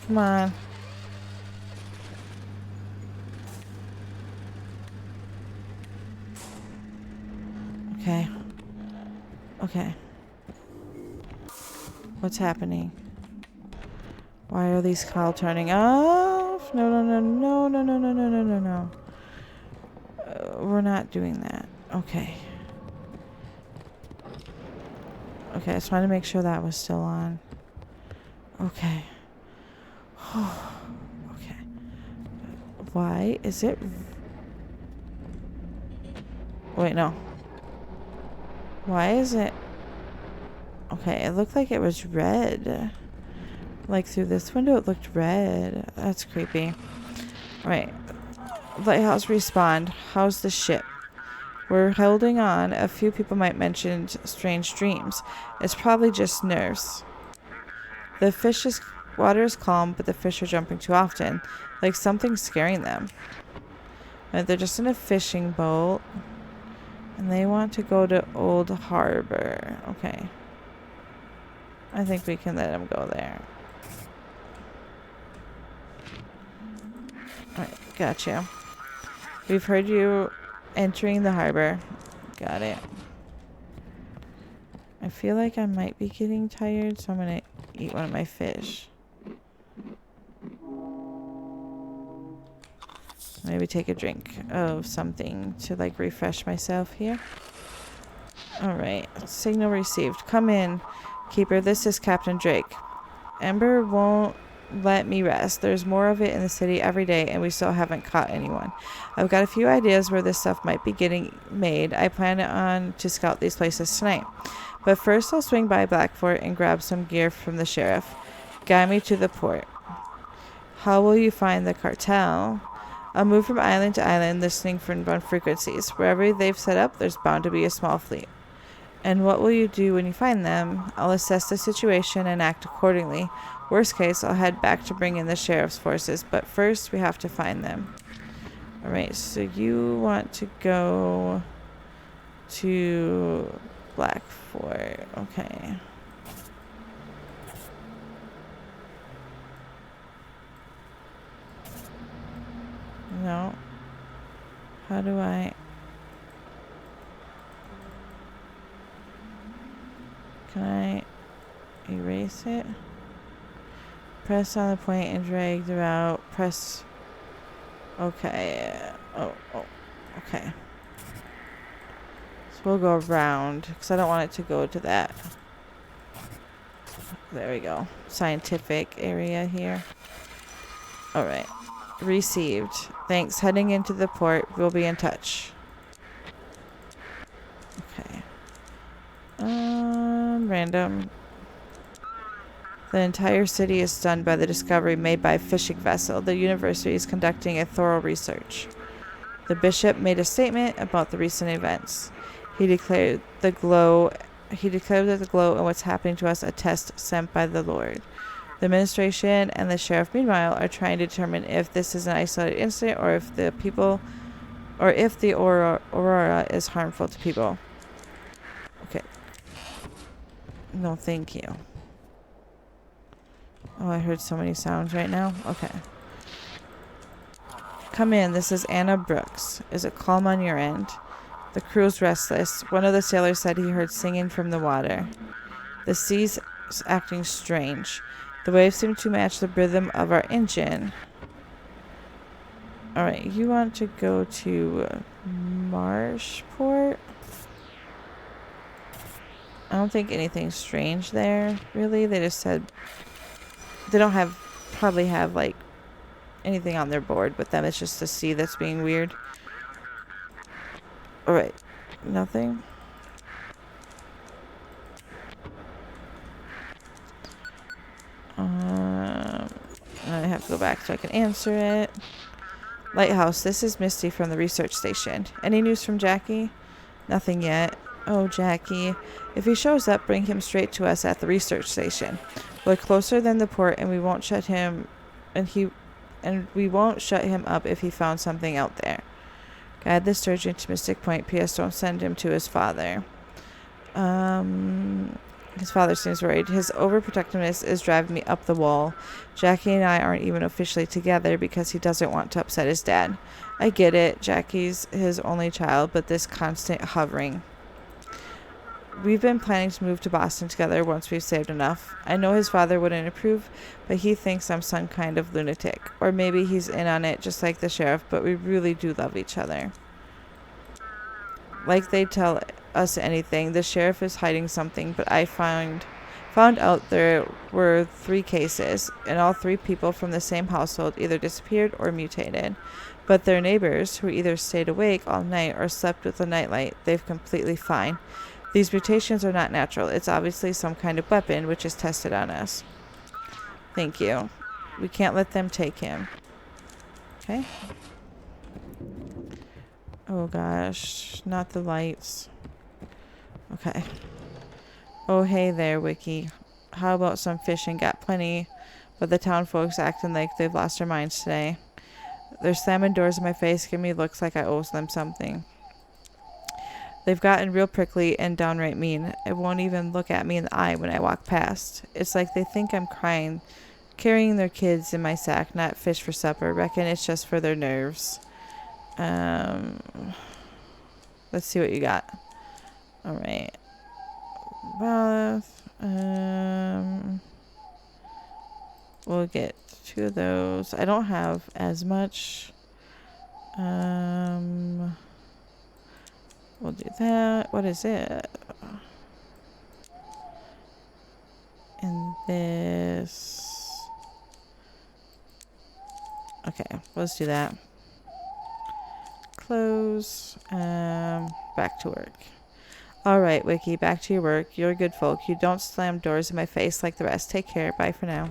Come on. Okay. Okay. What's happening? Why are these call turning off? No, no, no, no, no, no, no, no, no, no, no. We're not doing that. Okay. Okay, I just wanted to make sure that was still on. Okay. Okay. Why is it... Wait, no. Why is it... Okay, it looked like it was red. Like through this window it looked red. That's creepy. Alright. Lighthouse respond. How's the ship? We're holding on. A few people might mention strange dreams. It's probably just nerves. The water is calm, but the fish are jumping too often. Like something's scaring them. And they're just in a fishing boat. And they want to go to Old Harbor. Okay. I think we can let them go there. Alright, gotcha. We've heard you entering the harbor. Got it. I feel like I might be getting tired, so I'm gonna eat one of my fish. Maybe take a drink of something to like refresh myself here. Alright, signal received. Come in, Keeper. This is Captain Drake. Ember won't let me rest. There's more of it in the city every day, and we still haven't caught anyone. I've got a few ideas where this stuff might be getting made. I plan on to scout these places tonight. But first I'll swing by Blackfort and grab some gear from the sheriff. Guide me to the port. How will you find the cartel? I'll move from island to island, listening for known frequencies. Wherever they've set up, there's bound to be a small fleet. And what will you do when you find them? I'll assess the situation and act accordingly. Worst case, I'll head back to bring in the sheriff's forces, but first we have to find them. Alright, so you want to go to Blackfort. Okay. No. How do I... Can I erase it? Press on the point and drag the route. Press... Okay. Oh, okay. So we'll go around, because I don't want it to go to that. There we go. Scientific area here. Alright. Received. Thanks. Heading into the port. We'll be in touch. Okay. Random. The entire city is stunned by the discovery made by a fishing vessel. The university is conducting a thorough research. The bishop made a statement about the recent events. He declared that the glow and what's happening to us a test sent by the Lord. The administration and the sheriff, meanwhile, are trying to determine if this is an isolated incident or if the aurora is harmful to people. Okay. No, thank you. Oh, I heard so many sounds right now. Okay. Come in. This is Anna Brooks. Is it calm on your end? The crew's restless. One of the sailors said he heard singing from the water. The sea's acting strange. The waves seem to match the rhythm of our engine. Alright, you want to go to Marshport? I don't think anything's strange there, really. They just said they don't probably have like anything on their board with them. It's just the sea that's being weird. Alright, nothing. I have to go back so I can answer it. Lighthouse, this is Misty from the research station. Any news from Jackie? Nothing yet. Oh, Jackie. If he shows up, bring him straight to us at the research station. We're closer than the port, and we won't shut him we won't shut him up if he found something out there. Guide the surgeon to Mystic Point. P.S. Don't send him to his father. His father seems worried. His overprotectiveness is driving me up the wall. Jackie and I aren't even officially together because he doesn't want to upset his dad. I get it. Jackie's his only child, but this constant hovering. We've been planning to move to Boston together once we've saved enough. I know his father wouldn't approve, but he thinks I'm some kind of lunatic. Or maybe he's in on it just like the sheriff, but we really do love each other. Like they tell us anything. The sheriff is hiding something, but I found out there were 3 cases, and all 3 people from the same household either disappeared or mutated. But their neighbors, who either stayed awake all night or slept with a nightlight, they've completely fine. These mutations are not natural. It's obviously some kind of weapon which is tested on us. Thank you. We can't let them take him. Okay. Oh gosh, not the lights. Okay. Oh hey there, Wiki. How about some fishing? Got plenty, but the town folks acting like they've lost their minds today. They're slamming doors in my face, giving me looks like I owe them something. They've gotten real prickly and downright mean. It won't even look at me in the eye when I walk past. It's like they think I'm crying, carrying their kids in my sack, not fish for supper. Reckon it's just for their nerves. Let's see what you got. Alright. Bath. We'll get 2 of those. I don't have as much. We'll do that. What is it? And this. Okay, let's do that. Close. Back to work. Alright, Wiki, back to your work. You're good folk. You don't slam doors in my face like the rest. Take care. Bye for now.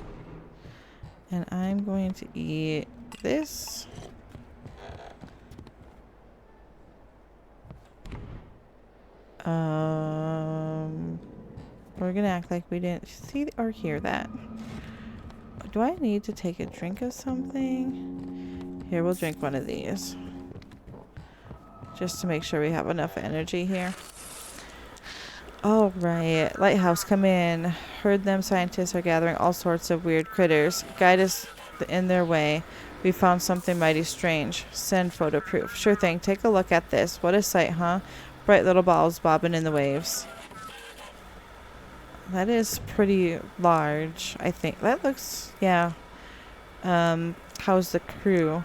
And I'm going to eat this. We're gonna act like we didn't see or hear that. Do I need to take a drink of something? Here, we'll drink one of these. Just to make sure we have enough energy here. Alright, Lighthouse, come in. Heard them scientists are gathering all sorts of weird critters. Guide us in their way. We found something mighty strange. Send photo proof. Sure thing, take a look at this. What a sight, huh? Bright little balls bobbing in the waves. That is pretty large, I think. That looks, yeah. How's the crew?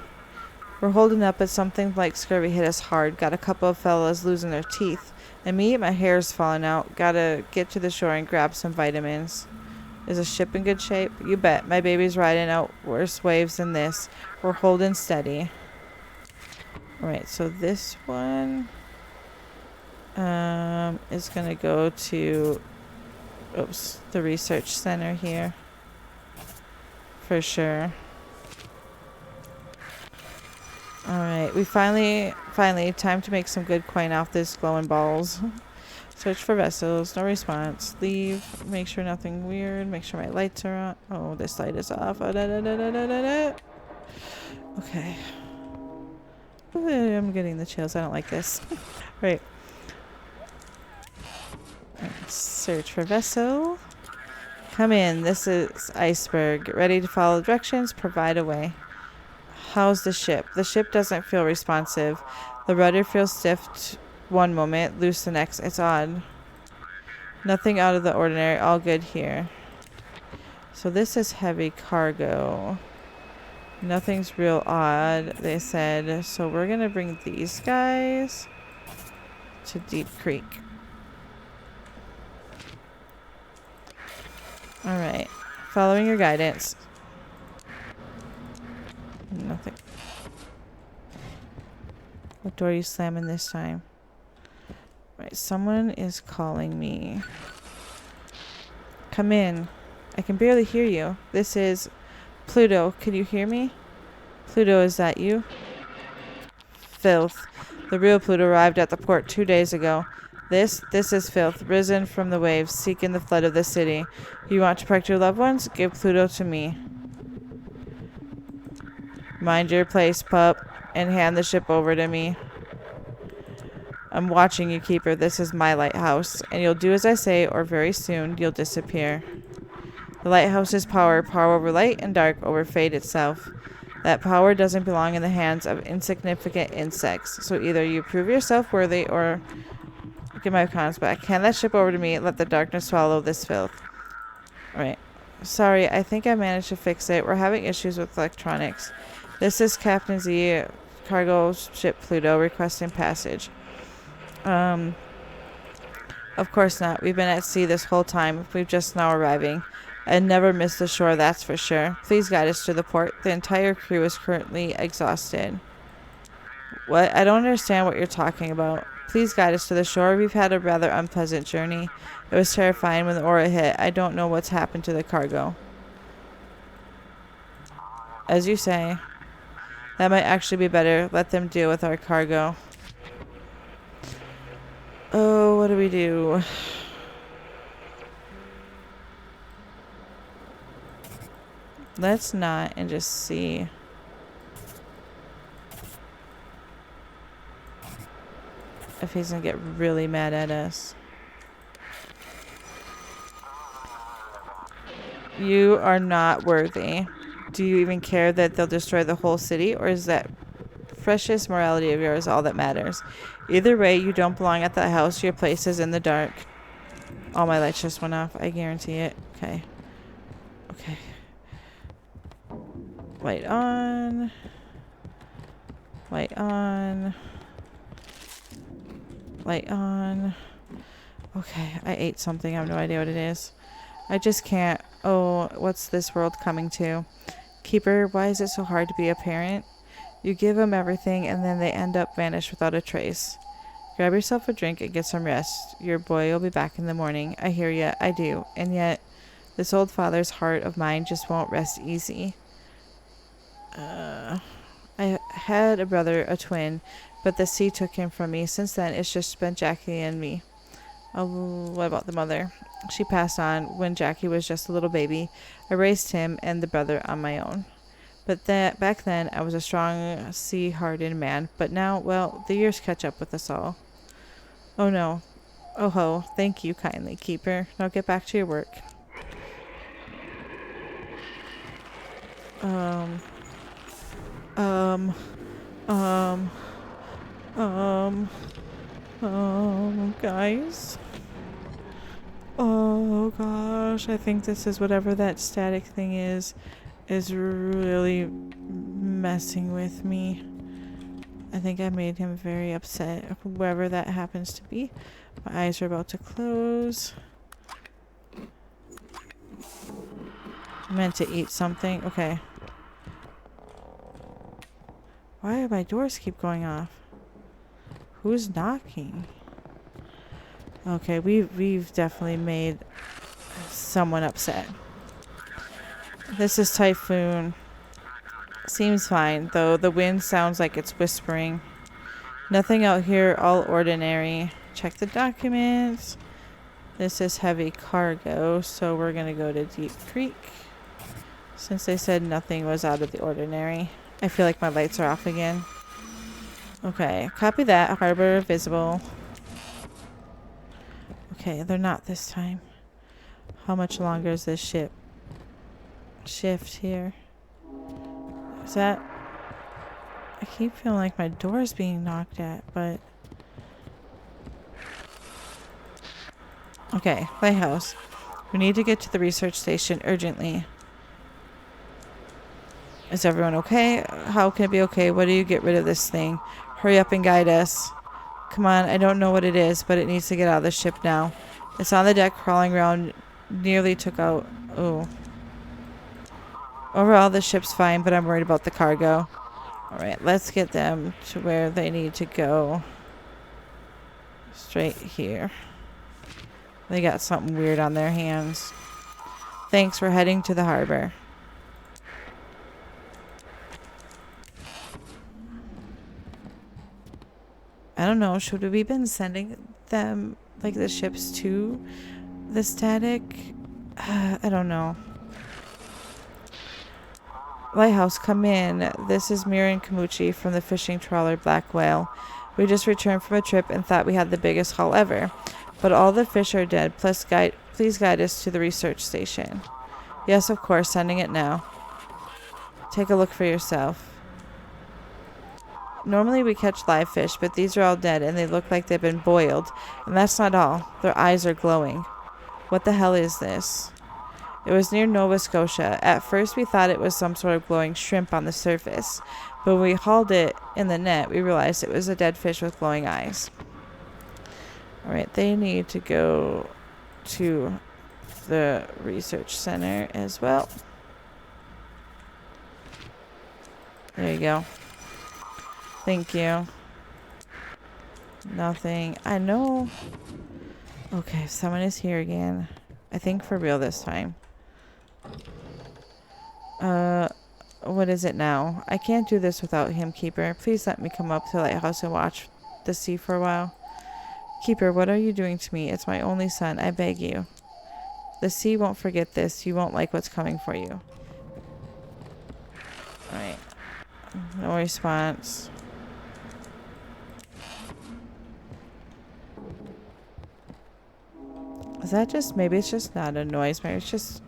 We're holding up, but something like scurvy hit us hard. Got a couple of fellas losing their teeth. And me, my hair's falling out. Gotta get to the shore and grab some vitamins. Is the ship in good shape? You bet. My baby's riding out worse waves than this. We're holding steady. Alright, so this one is gonna go to the research center here. For sure. Alright, we finally, time to make some good coin off this glowing balls. Search for vessels, no response. Leave, make sure nothing weird, make sure my lights are on. Oh, this light is off. Oh, okay. I'm getting the chills, I don't like this. Right. Search for vessel. Come in, this is Iceberg. Ready to follow directions, provide a way. How's the ship? The ship doesn't feel responsive. The rudder feels stiff one moment, loose the next. It's odd. Nothing out of the ordinary. All good here. So this is heavy cargo. Nothing's real odd, they said. So we're going to bring these guys to Deep Creek. Alright. Following your guidance. Nothing. What door are you slamming this time? Right, someone is calling me. Come in. I can barely hear you. This is Pluto. Can you hear me? Pluto, is that you? Filth. The real Pluto arrived at the port 2 days ago. This is Filth, risen from the waves, seeking the flood of the city. You want to protect your loved ones? Give Pluto to me. Mind your place, pup, and hand the ship over to me. I'm watching you, Keeper. This is my lighthouse, and you'll do as I say, or very soon you'll disappear. The lighthouse is power over light and dark over fate itself. That power doesn't belong in the hands of insignificant insects, so either you prove yourself worthy or get my cons back. Hand that ship over to me. Let the darkness swallow this filth. Alright. Sorry, I think I managed to fix it. We're having issues with electronics. This is Captain Z, cargo ship Pluto, requesting passage. Of course not. We've been at sea this whole time. We've just now arriving. I never missed the shore, that's for sure. Please guide us to the port. The entire crew is currently exhausted. What? I don't understand what you're talking about. Please guide us to the shore. We've had a rather unpleasant journey. It was terrifying when the aura hit. I don't know what's happened to the cargo. As you say. That might actually be better. Let them deal with our cargo. Oh, what do we do? Let's not and just see. If he's gonna get really mad at us. You are not worthy. Do you even care that they'll destroy the whole city, or is that precious morality of yours all that matters? Either way, you don't belong at that house. Your place is in the dark. All my lights just went off. I guarantee it. Okay. Okay. Light on. Light on. Light on. Okay, I ate something. I have no idea what it is. I just can't. Oh, what's this world coming to? Keeper, why is it so hard to be a parent? You give them everything and then they end up vanished without a trace. Grab yourself a drink and get some rest. Your boy will be back in the morning. I hear ya, I do. And yet, this old father's heart of mine just won't rest easy. I had a brother, a twin, but the sea took him from me. Since then, it's just been Jackie and me. Oh, what about the mother? She passed on when Jackie was just a little baby. I raised him and the brother on my own. But back then, I was a strong, sea-hardened man. But now, well, the years catch up with us all. Oh no. Oh ho. Thank you kindly, Keeper. Now get back to your work. Guys. Oh gosh, I think this is whatever that static thing is really messing with me. I think I made him very upset, whoever that happens to be. My eyes are about to close. I meant to eat something. Okay. Why do my doors keep going off? Who's knocking? Okay, we've definitely made someone upset. This is Typhoon. Seems fine, though the wind sounds like it's whispering. Nothing out here, all ordinary. Check the documents. This is heavy cargo, so we're gonna go to Deep Creek. Since they said nothing was out of the ordinary. I feel like my lights are off again. Okay, copy that. Harbor visible. Okay, they're not this time. How much longer is this shift here? Is that... I keep feeling like my door's being knocked at, but... Okay, Lighthouse. We need to get to the research station urgently. Is everyone okay? How can it be okay? What do you get rid of this thing? Hurry up and guide us. Come on, I don't know what it is, but it needs to get out of the ship now. It's on the deck crawling around, nearly took out... Oh. Overall, the ship's fine, but I'm worried about the cargo. Alright, let's get them to where they need to go. Straight here. They got something weird on their hands. Thanks, we're heading to the harbor. I don't know, should we been sending them, like, the ships to the static? I don't know. Lighthouse, come in. This is Mira and Kamuchi from the fishing trawler Black Whale. We just returned from a trip and thought we had the biggest haul ever. But all the fish are dead. Please guide us to the research station. Yes, of course, sending it now. Take a look for yourself. Normally we catch live fish, but these are all dead and they look like they've been boiled. And that's not all. Their eyes are glowing. What the hell is this? It was near Nova Scotia. At first we thought it was some sort of glowing shrimp on the surface. But when we hauled it in the net, we realized it was a dead fish with glowing eyes. Alright, they need to go to the research center as well. There you go. Thank you. Nothing. I know. Okay, someone is here again. I think for real this time. What is it now? I can't do this without him, Keeper. Please let me come up to the lighthouse and watch the sea for a while. Keeper, what are you doing to me? It's my only son. I beg you. The sea won't forget this. You won't like what's coming for you. Alright. No response. Is that just... Maybe it's just not a noise. Maybe it's just...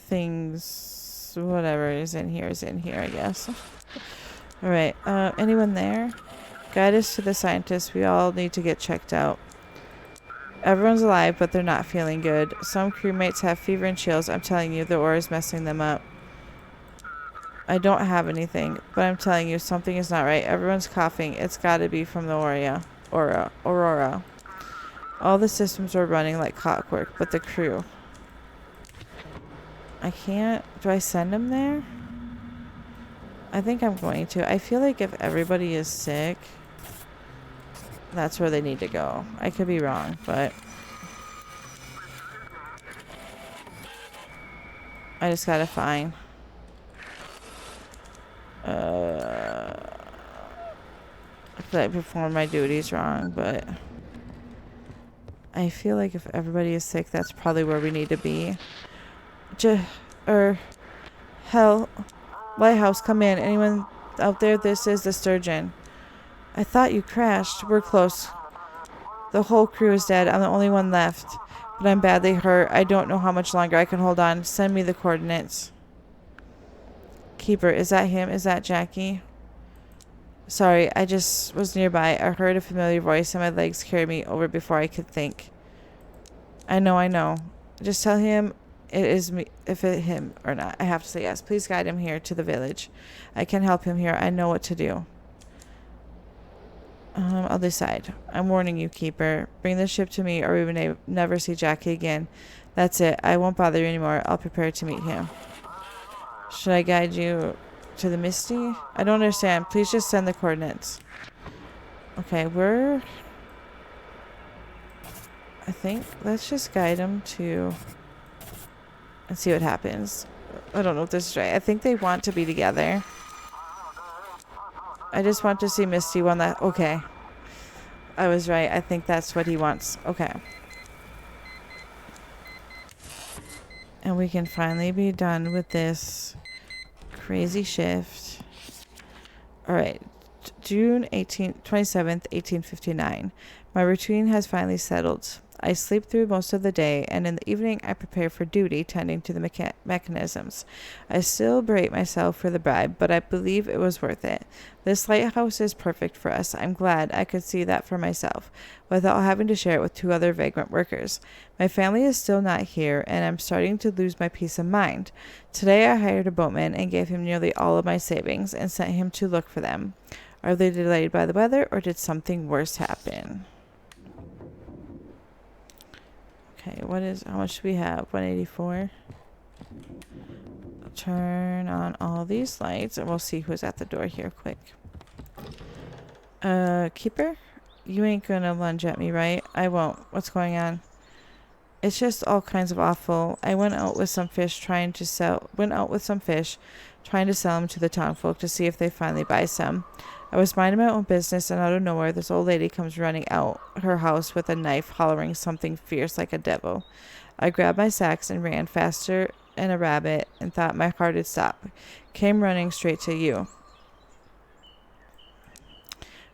things... Whatever is in here, I guess. Alright. Anyone there? Guide us to the scientists. We all need to get checked out. Everyone's alive, but they're not feeling good. Some crewmates have fever and chills. I'm telling you, the aura is messing them up. I don't have anything, but I'm telling you, something is not right. Everyone's coughing. It's got to be from the Aurora. All the systems are running like clockwork, but the crew... I can't... Do I send them there? I think I'm going to. I feel like if everybody is sick, that's where they need to go. I could be wrong, but... I just gotta find... I feel like I performed my duties wrong, but... I feel like if everybody is sick, that's probably where we need to be. Hell, Lighthouse, come in. Anyone out there? This is the Sturgeon. I thought you crashed. We're close. The whole crew is dead. I'm the only one left, but I'm badly hurt. I don't know how much longer I can hold on. Send me the coordinates. Keeper, is that him? Is that Jackie? Sorry, I just was nearby. I heard a familiar voice and my legs carried me over before I could think. I know. Just tell him it is me, if it him or not. I have to say yes. Please guide him here to the village. I can help him here. I know what to do. I'll decide. I'm warning you, Keeper. Bring the ship to me or we may never see Jackie again. That's it. I won't bother you anymore. I'll prepare to meet him. Should I guide you to the Misty? I don't understand. Please just send the coordinates. Okay, I think let's just guide him to... and see what happens. I don't know if this is right. I think they want to be together. I just want to see Misty one that... Okay. I was right. I think that's what he wants. Okay. And we can finally be done with this crazy shift. Alright. June 27th, 1859. My routine has finally settled. I sleep through most of the day, and in the evening I prepare for duty, tending to the mechanisms. I still berate myself for the bribe, but I believe it was worth it. This lighthouse is perfect for us. I'm glad I could see that for myself, without having to share it with 2 other vagrant workers. My family is still not here, and I'm starting to lose my peace of mind. Today I hired a boatman and gave him nearly all of my savings and sent him to look for them. Are they delayed by the weather, or did something worse happen? Okay, how much do we have? 184. Turn on all these lights and we'll see who's at the door here quick. Keeper? You ain't gonna lunge at me, right? I won't. What's going on? It's just all kinds of awful. I went out with some fish trying to sell them to the town folk to see if they finally buy some. I was minding my own business, and out of nowhere, this old lady comes running out her house with a knife, hollering something fierce like a devil. I grabbed my sacks and ran faster than a rabbit and thought my heart had stopped. Came running straight to you.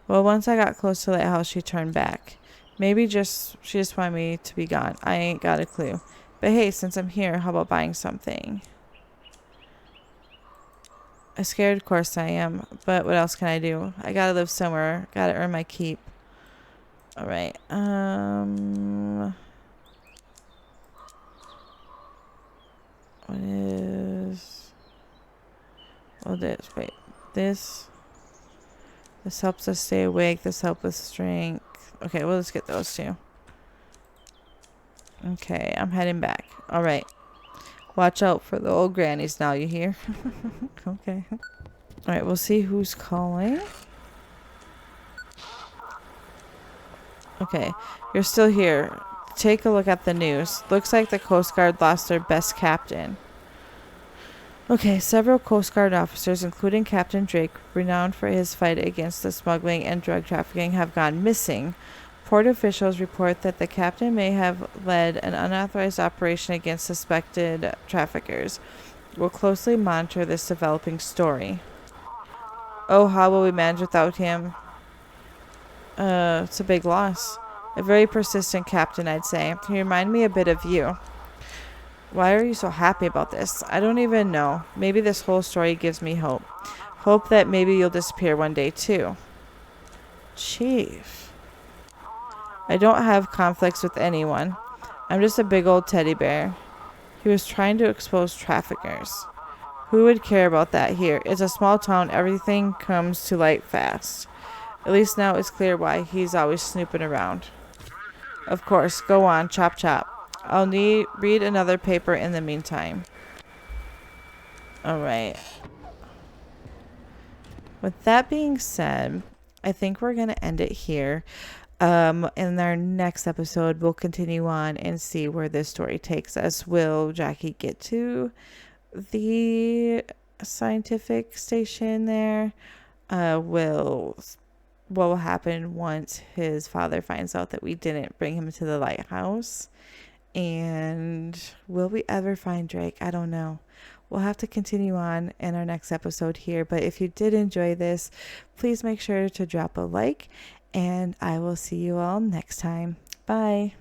Well, once I got close to the lighthouse, she turned back. Maybe she just wanted me to be gone. I ain't got a clue. But hey, since I'm here, how about buying something? I'm scared, of course I am, but what else can I do? I gotta live somewhere. Gotta earn my keep. Alright, what is... Oh, this helps us stay awake. This helps with strength. Okay, well, let's get those 2. Okay, I'm heading back. Alright. Watch out for the old grannies now, you hear? Okay. Alright, we'll see who's calling. Okay, you're still here. Take a look at the news. Looks like the Coast Guard lost their best captain. Okay, several Coast Guard officers, including Captain Drake, renowned for his fight against the smuggling and drug trafficking, have gone missing. Port officials report that the captain may have led an unauthorized operation against suspected traffickers. We'll closely monitor this developing story. Oh, how will we manage without him? It's a big loss. A very persistent captain, I'd say. He reminded me a bit of you. Why are you so happy about this? I don't even know. Maybe this whole story gives me hope. Hope that maybe you'll disappear one day, too. Chief. I don't have conflicts with anyone. I'm just a big old teddy bear. He was trying to expose traffickers. Who would care about that here? It's a small town. Everything comes to light fast. At least now it's clear why he's always snooping around. Of course. Go on. Chop chop. I'll read another paper in the meantime. Alright. With that being said, I think we're going to end it here. In our next episode, we'll continue on and see where this story takes us. Will Jackie get to the scientific station there? What will happen once his father finds out that we didn't bring him to the lighthouse? And will we ever find Drake? I don't know. We'll have to continue on in our next episode here. But if you did enjoy this, please make sure to drop a like. And I will see you all next time. Bye.